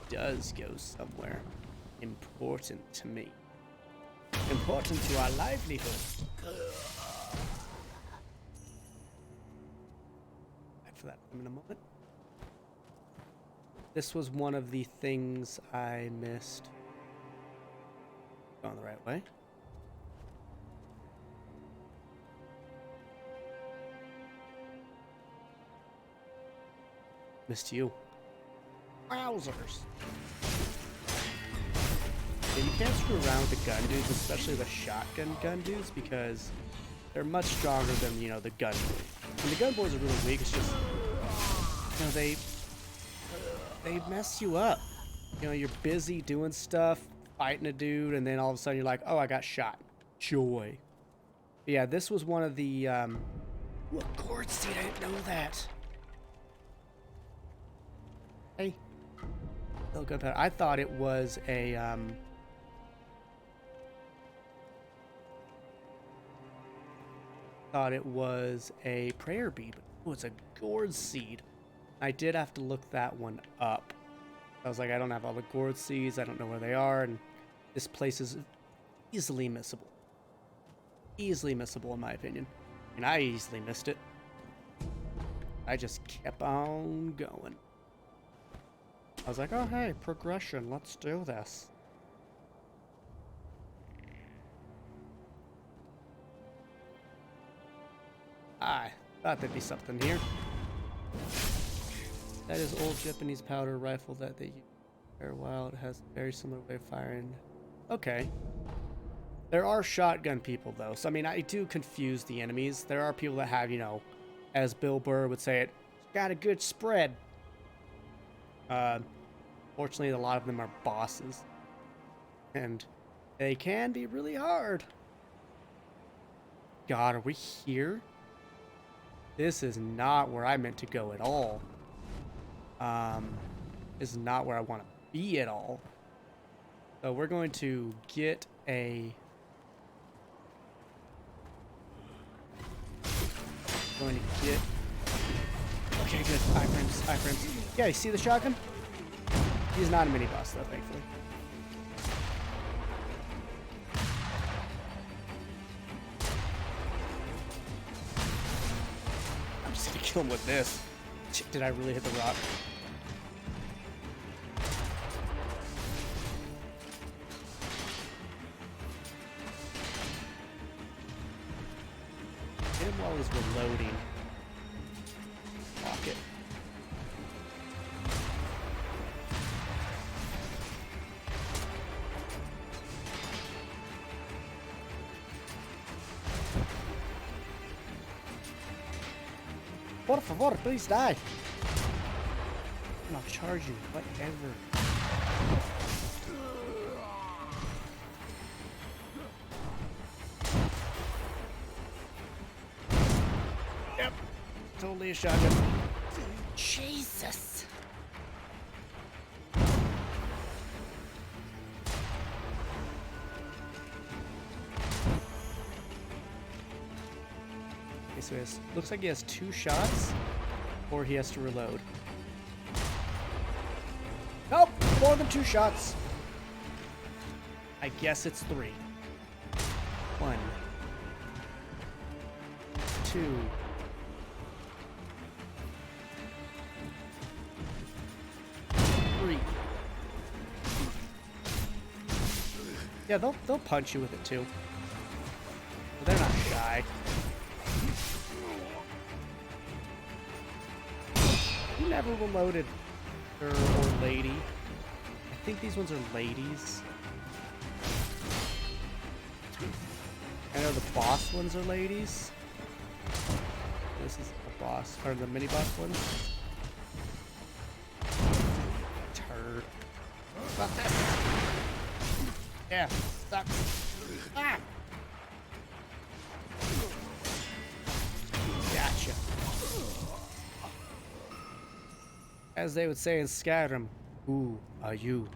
does go somewhere important to me. Important to our livelihood. Back for that in a moment. This was one of the things I missed. Going the right way. Missed you. Wowzers. you can't screw around with the gun dudes, especially the shotgun gun dudes, because they're much stronger than, you know, the gun boys. And the gun boys are really weak. It's just, you know, they mess you up. You know, you're busy doing stuff, fighting a dude, and then all of a sudden you're like, oh, I got shot. Joy. But yeah, this was one of the, what gourd seed? I didn't know that. Hey. Still gunpowder. I thought it was a, prayer bead, but oh, it's a gourd seed. I did have to look that one up. I was like, I don't have all the gourd seeds. I don't know where they are, and this place is easily missable. Easily missable, in my opinion. And I easily missed it. I just kept on going. I was like, oh, hey, progression. Let's do this. I thought there'd be something here. That is old Japanese powder rifle that they use for a while. It has a very similar way of firing. Okay. There are shotgun people, though. So, I mean, I do confuse the enemies. There are people that have, you know, as Bill Burr would say it, got a good spread. Fortunately, a lot of them are bosses. And they can be really hard. God, are we here? This is not where I meant to go at all. This is not where I want to be at all. So we're going to get a... Going to get... Okay, good. Iframes, iframes. Yeah, you see the shotgun? He's not a mini boss though, thankfully. I'm just gonna kill him with this. Did I really hit the rock? Hit him while he's reloading. Lock it. Por favor, please die. I'll charge you, whatever. Yep, totally a shotgun. Jesus. Okay, so looks like he has 2 shots, or he has to reload. Nope, more than 2 shots. I guess it's 3. 1, 2. Yeah, they'll punch you with it too. But they're not shy. You never reloaded, or lady. I think these ones are ladies. I know the boss ones are ladies. This is the boss, or the mini boss ones. Turd. What about this? Yeah, sucks. Ah! Gotcha. As they would say in Skyrim, who are you?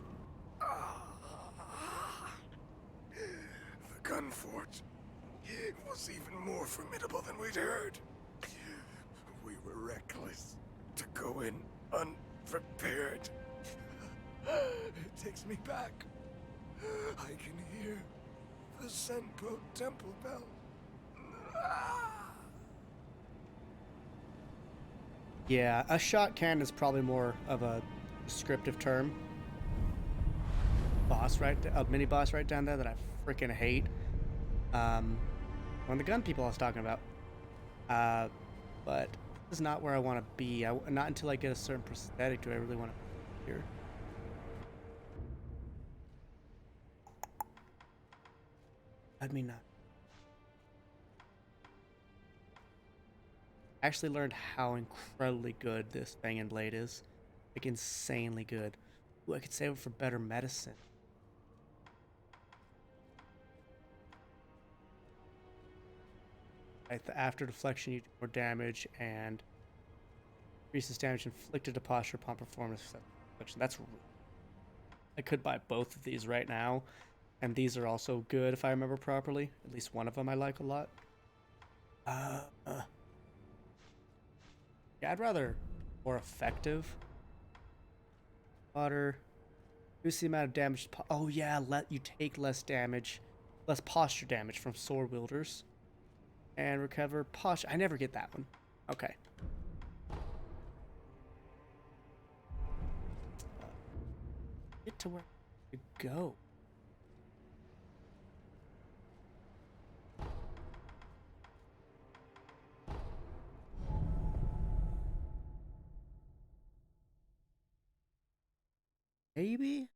The gun fort was even more formidable than we'd heard. We were reckless to go in unprepared. It takes me back. I can hear the Senpo temple bell. Yeah, a shot cannon is probably more of a descriptive term. Boss a mini boss right down there that I freaking hate. One of the gun people I was talking about. But this is not where I want to be. Not until I get a certain prosthetic do I really want to be here. I mean, I actually learned how incredibly good this Bangin' Blade is. Like, insanely good. Ooh, I could save it for better medicine. Right, the after deflection, you do more damage, and increases damage inflicted to posture upon performance. Deflection. That's. I could buy both of these right now, and these are also good if I remember properly. At least one of them I like a lot. Yeah, I'd rather more effective. Water. Reduce the amount of damage. Oh yeah, let you take less damage, less posture damage from sword wielders, and recover posture. I never get that one. Okay. Get to where to go. Maybe?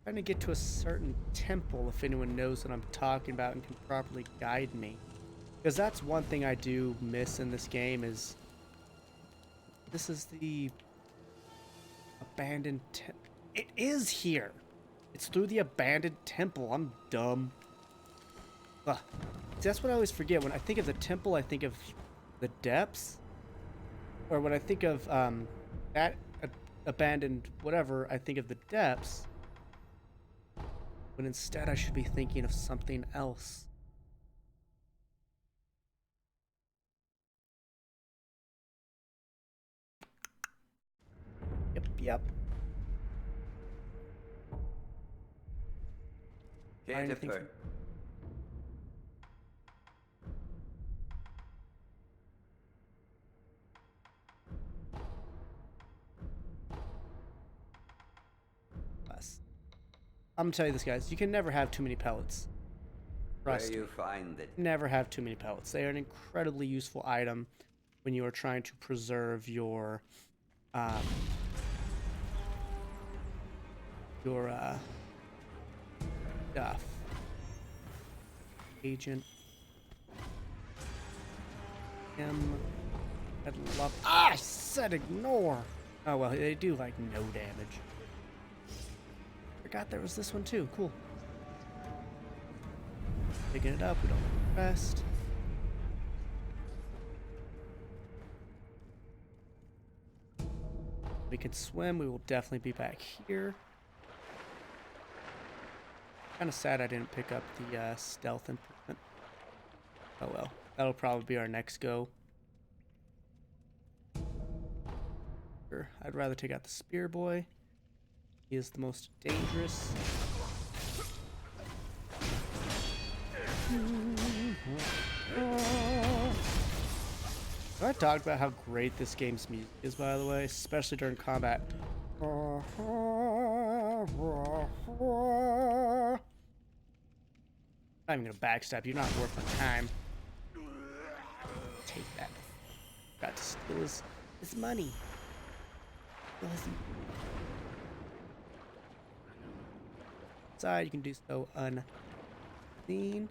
Trying to get to a certain temple if anyone knows what I'm talking about and can properly guide me. Because that's one thing I do miss in this game is this is the abandoned it is here. It's through the abandoned temple. I'm dumb. Ugh. That's what I always forget. When I think of the temple, I think of the depths. Or when I think of that abandoned whatever, I think of the depths. But instead I should be thinking of something else. Yep. Here to put. I'm gonna tell you this, guys. You can never have too many pellets. Trust Where you me. find it. Never have too many pellets. They are an incredibly useful item when you are trying to preserve your stuff. Agent M. I said ignore. Oh well, they do like no damage. Forgot there was this one too. Cool. Picking it up. We don't rest. We can swim. We will definitely be back here. Kind of sad I didn't pick up the stealth improvement. Oh well. That'll probably be our next go. Sure. I'd rather take out the spear boy. He is the most dangerous. I talked about how great this game's music is, by the way, especially during combat. I'm not even gonna backstab you, not worth my time. Take that. Got to steal his money. Side, you can do so unseen.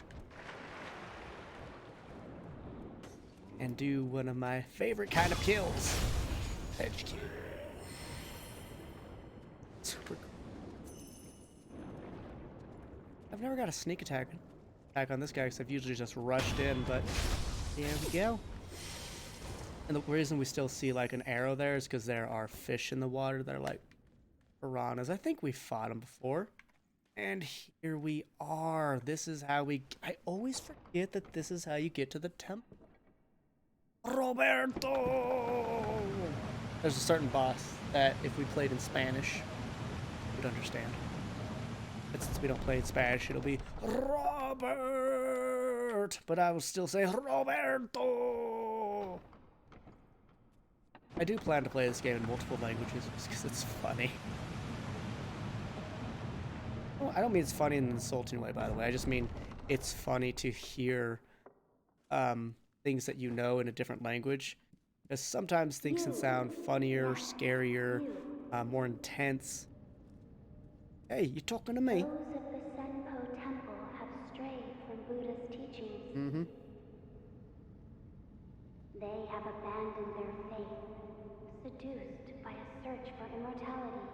And do one of my favorite kind of kills. Edge kill. Super cool. I've never got a sneak attack on this guy because I've usually just rushed in, but there we go. And the reason we still see like an arrow there is because there are fish in the water that are like piranhas. I think we fought them before. And here we are. This is how I always forget that this is how you get to the temple. Roberto! There's a certain boss that if we played in Spanish, we'd understand. But since we don't play in Spanish, it'll be Robert! But I will still say Roberto! I do plan to play this game in multiple languages just because it's funny. Well, I don't mean it's funny in an insulting way, by the way. I just mean it's funny to hear things that you know in a different language. Because sometimes things can sound funnier, scarier, more intense Hey, you talking to me? Those of the Senpo Temple have strayed from Buddha's teachings. Mm-hmm. They have abandoned their faith, seduced by a search for immortality.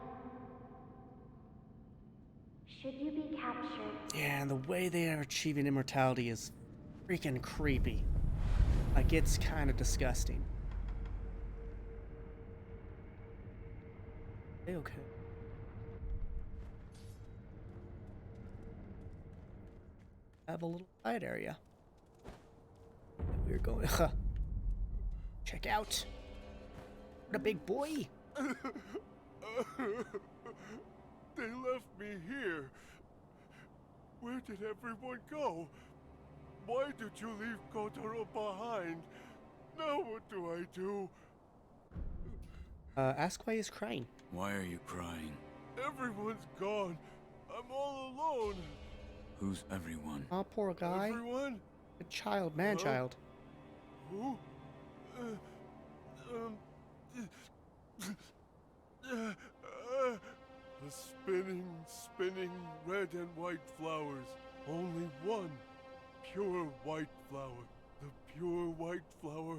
Should you be captured, Yeah, and the way they are achieving immortality is freaking creepy. Like, it's kind of disgusting. Okay. Have a little side area. And we're going. Check out. What a big boy. They left me here. Where did everyone go? Why did you leave Kotaro behind? Now what do I do? Ask why he's crying. Why are you crying? Everyone's gone. I'm all alone. Who's everyone? Oh, poor guy. Everyone? A child, man-child. Who? The spinning red and white flowers. Only one pure white flower. The pure white flower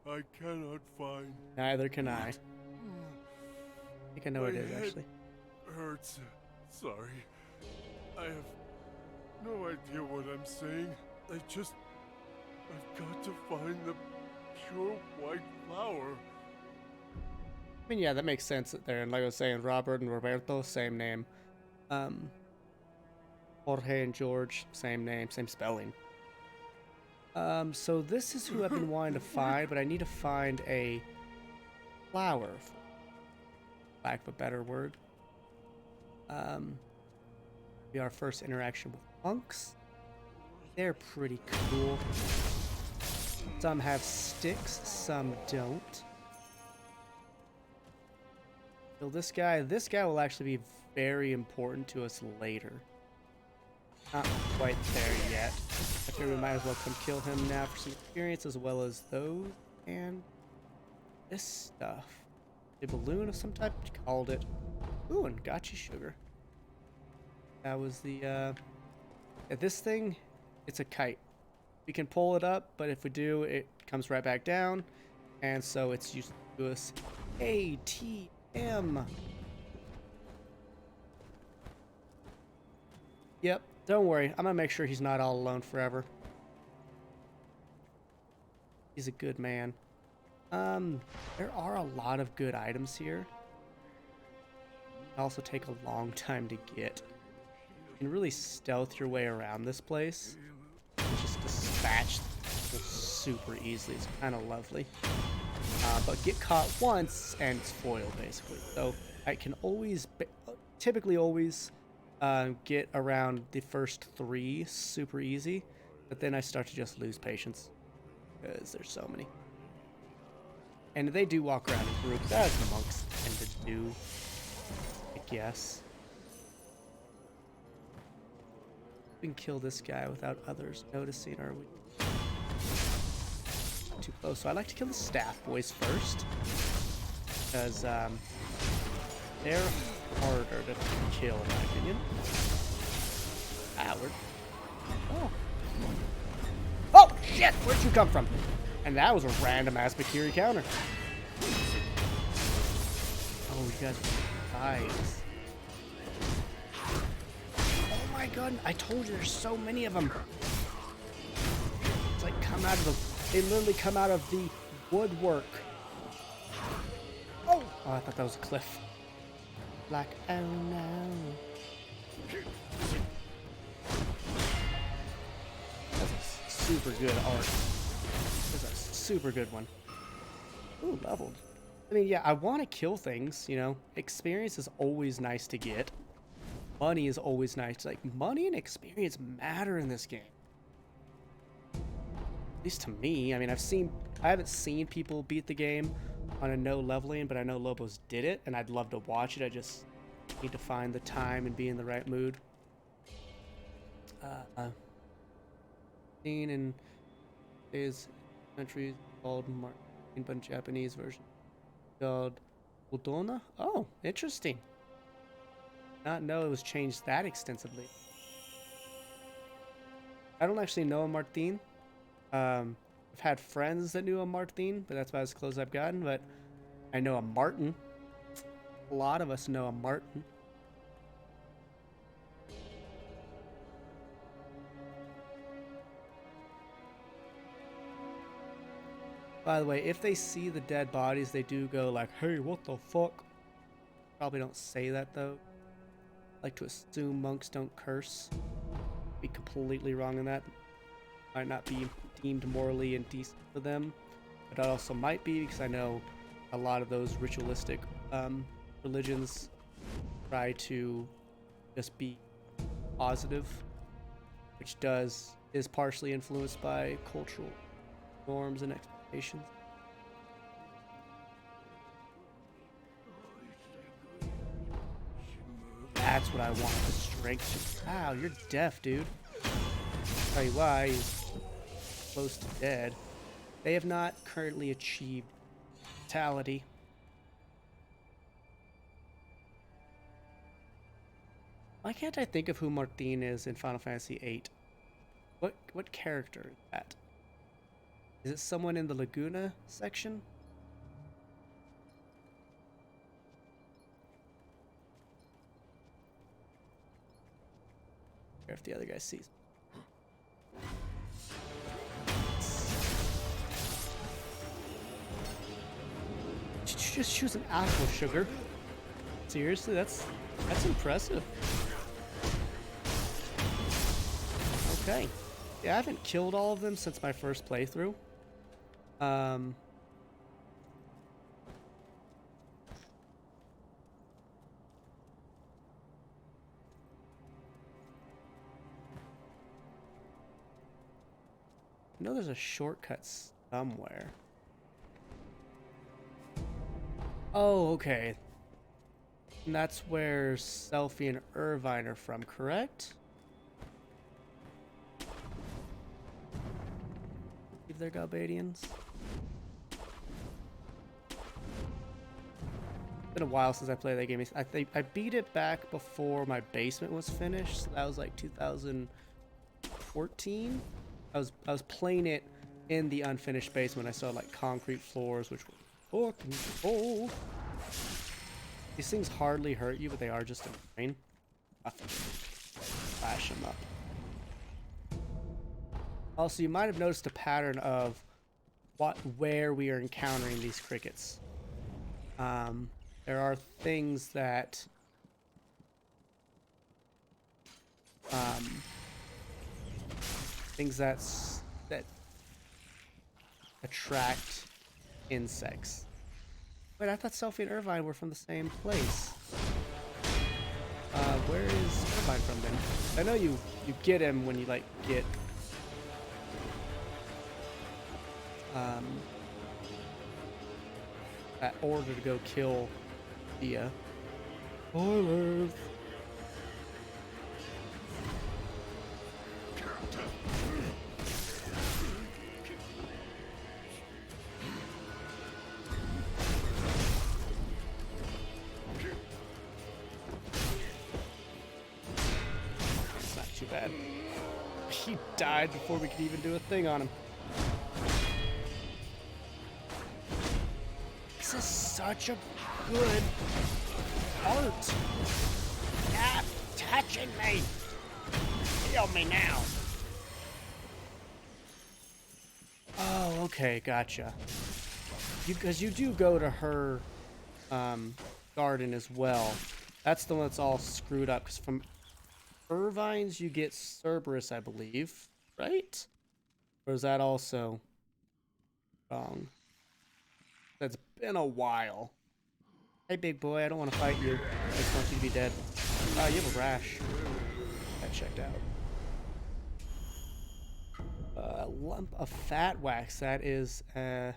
I cannot find. Neither can I. I think I know what My it is, head actually. hurts. Sorry. I have no idea what I'm saying. I've got to find the pure white flower. I mean, yeah, that makes sense there. And like I was saying, Robert and Roberto, same name. Jorge and George, same name, same spelling. So this is who I've been wanting to find, but I need to find a flower, for lack of a better word. Be our first interaction with monks. They're pretty cool. Some have sticks, some don't. So this guy will actually be very important to us later. Not quite there yet. I think we might as well come kill him now for some experience, as well as those and this stuff. A balloon of some type, called it. Ooh, and gotcha sugar. That was the yeah, this thing, it's a kite. We can pull it up, but if we do, it comes right back down, and so it's used to us. ATM. Yep, don't worry. I'm gonna make sure he's not all alone forever. He's a good man. There are a lot of good items here. They also take a long time to get. You can really stealth your way around this place. And just dispatch people super easily. It's kind of lovely. But get caught once and it's foiled, basically. So I can always, typically always, get around the first 3 super easy. But then I start to just lose patience. Because there's so many. And they do walk around in groups, as the monks tend to do, I guess. We can kill this guy without others noticing, are we? Not too close. So I like to kill the staff boys first. Because, they're harder to kill, in my opinion. Howard. Oh. Oh, shit! Where'd you come from? And that was a random ass Bakiri counter. Oh, you guys are nice. Oh my god, I told you there's so many of them. It's like come out of the, they literally come out of the woodwork. Oh, I thought that was a cliff. Like, oh no. That's a super good art. That's a super good one. Ooh, leveled. I mean, yeah, I want to kill things, you know. Experience is always nice to get. Money is always nice. Like, money and experience matter in this game. At least to me. I mean, I haven't seen people beat the game on a no leveling, but I know Lobos did it, and I'd love to watch it. I just need to find the time and be in the right mood. Seen in his countries called Martin, but Japanese version called Udona. Oh, interesting. Not know it was changed that extensively. I don't actually know a Martin. I've had friends that knew a Martin, but that's about as close as I've gotten. But I know a Martin. A lot of us know a Martin. By the way, if they see the dead bodies, they do go like, "Hey, what the fuck?" Probably don't say that though. Like to assume monks don't curse. Be completely wrong in that. Might not be deemed morally indecent for them, but it also might be because I know a lot of those ritualistic religions try to just be positive, which is partially influenced by cultural norms and expectations. That's what I want, the strength. Wow, you're deaf, dude. Tell you why, he's close to dead. They have not currently achieved fatality. Why can't I think of who Martin is in Final Fantasy VIII? What character is that? Is it someone in the Laguna section? Or if the other guy sees. Did you just choose an apple, sugar? Seriously, that's impressive. Okay. Yeah, I haven't killed all of them since my first playthrough. I know there's a shortcut somewhere. Oh, okay. And that's where Selphie and Irvine are from, correct? If they're Galbadians. It's been a while since I played that game. I think I beat it back before my basement was finished. So that was like 2014. I was playing it in the unfinished basement. I saw like concrete floors, which were fucking cold. These things hardly hurt you, but they are just annoying. Flash them up. Also, you might have noticed a pattern of where we are encountering these crickets. There are things that that attract insects. Wait, I thought Selphie and Irvine were from the same place. Where is Irvine from then? I know you get him when you like get that order to go kill Dia. Spoilers. It's not too bad. He died before we could even do a thing on him. This is such a good art. Stop touching me. Kill me now. Oh, okay, gotcha. Because you do go to her garden as well. That's the one that's all screwed up. Because from Irvine's you get Cerberus, I believe, right? Or is that also wrong? That's been a while. Hey, big boy, I don't want to fight you. I just want you to be dead. Oh, you have a rash. That checked out. A lump of fat wax. That is an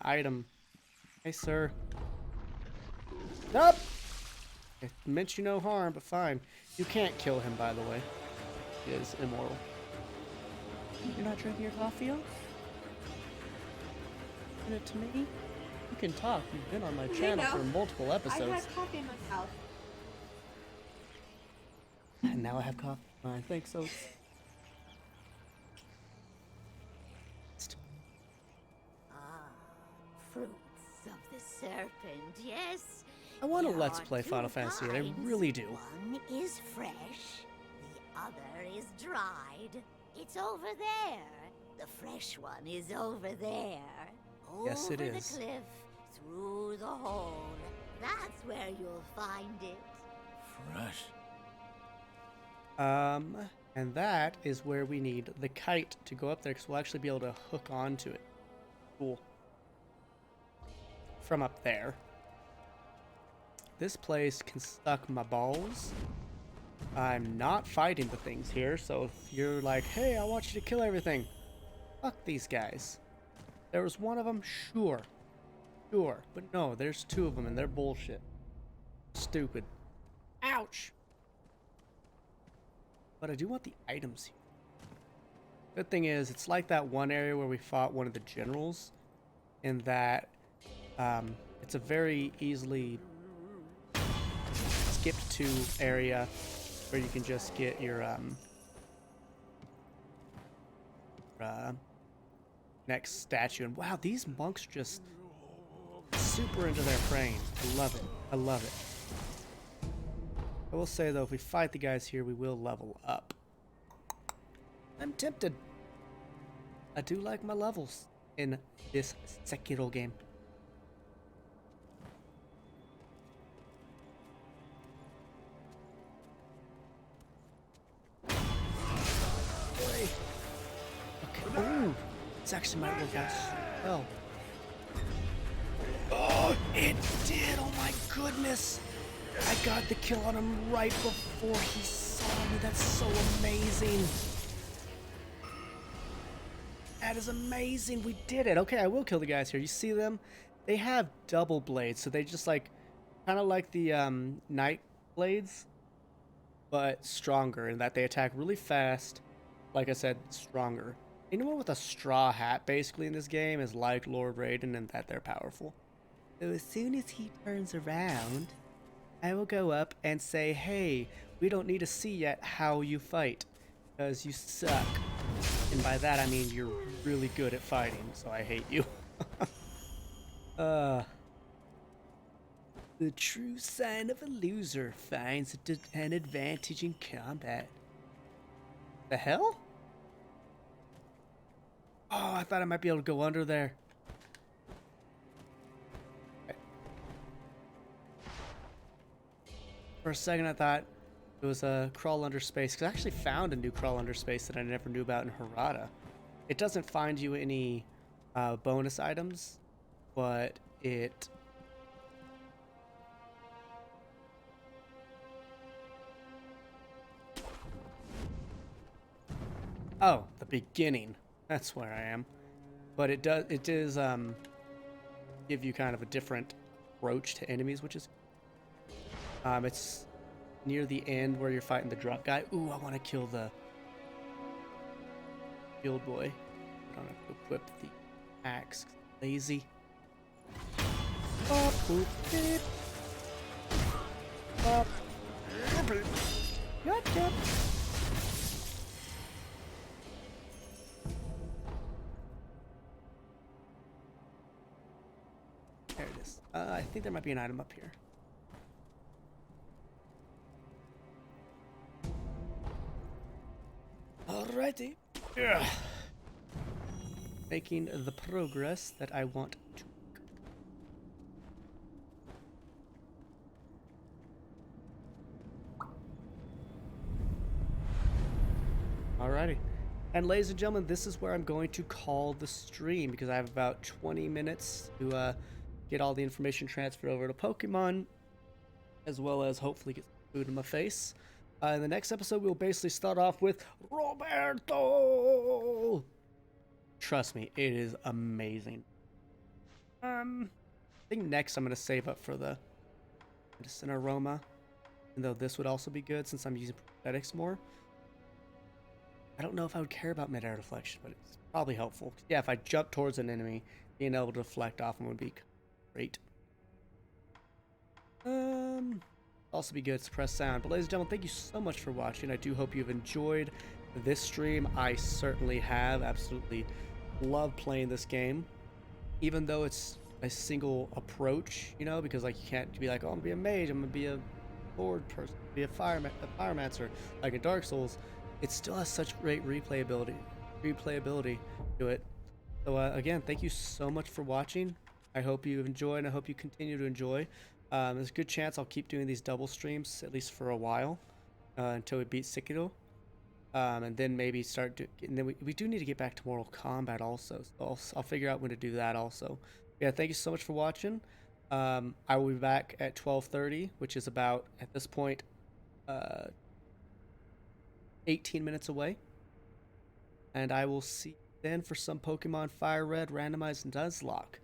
item. Hey, sir. Nope! It meant you no harm, but fine. You can't kill him, by the way. He is immoral. You're not drinking your coffee, Oak? Send it to me? You can talk. You've been on my channel for multiple episodes. I had coffee in my mouth. And now I have coffee. I think so. Fruits of the serpent, yes? I want to There let's are play two Final Fantasy, and I kinds. really do. One is fresh, the other is dried. It's over there. The fresh one is over there. Yes, it Over is. the cliff, through the hole. That's where you'll find it. Fresh. And that is where we need the kite to go up there, because we'll actually be able to hook onto it. Cool. From up there. This place can suck my balls. I'm not fighting the things here, so if you're like, hey, I want you to kill everything, fuck these guys. There was one of them, sure. Sure. But no, there's two of them, and they're bullshit. Stupid. Ouch! But I do want the items here. Good thing is, it's like that one area where we fought one of the generals, in that it's a very easily skipped to area where you can just get your next statue. And wow, these monks are just super into their praying. I love it. I love it. I will say though, if we fight the guys here, we will level up. I'm tempted. I do like my levels in this Sekiro game. Okay. Ooh, this actually might work out so well. Oh, it did! Oh my goodness! I got the kill on him right before he saw me. That's so amazing. That is amazing. We did it. Okay, I will kill the guys here. You see them? They have double blades, so they just like, kind of like the knight blades, but stronger in that they attack really fast. Like I said, stronger. Anyone with a straw hat basically in this game is like Lord Raiden in that they're powerful. So as soon as he turns around, I will go up and say, hey, we don't need to see yet how you fight, because you suck. And by that I mean you're really good at fighting, so I hate you. The true sign of a loser finds an advantage in combat. The hell? Oh, I thought I might be able to go under there. For a second I thought it was a crawl under space, because I actually found a new crawl under space that I never knew about in Harada. It doesn't find you any bonus items, but it... Oh, the beginning. That's where I am. But it does give you kind of a different approach to enemies, which is it's near the end where you're fighting the drunk guy. Ooh, I want to kill the field boy. I don't have to equip the axe. Lazy. Up, boop, beep. Up. Gotcha. There it is. I think there might be an item up here. Alrighty. Ugh. Making the progress that I want to. Alrighty. And ladies and gentlemen, this is where I'm going to call the stream, because I have about 20 minutes to get all the information transferred over to Pokemon, as well as hopefully get some food in my face. In the next episode, we'll basically start off with Roberto! Trust me, it is amazing. I think next I'm going to save up for the Medicine Aroma, even though this would also be good since I'm using prosthetics more. I don't know if I would care about mid-air deflection, but it's probably helpful. Yeah, if I jump towards an enemy, being able to deflect off them would be great. Also be good, suppress sound. But ladies and gentlemen, thank you so much for watching. I do hope you've enjoyed this stream. I certainly have. Absolutely love playing this game. Even though it's a single approach, you know, because like you can't be like, oh, I'm gonna be a mage, I'm gonna be a sword person, be a firemancer, like in Dark Souls. It still has such great replayability to it. So again, thank you so much for watching. I hope you've enjoyed, and I hope you continue to enjoy. There's a good chance I'll keep doing these double streams at least for a while until we beat Sekiro. And then maybe and then we do need to get back to Mortal Kombat also. So I'll figure out when to do that also. Yeah, thank you so much for watching. I will be back at 12:30, which is about, at this point, 18 minutes away. And I will see you then for some Pokemon Fire Red Randomized Nuzlocke.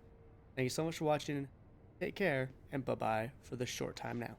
Thank you so much for watching. Take care, and bye-bye for the short time now.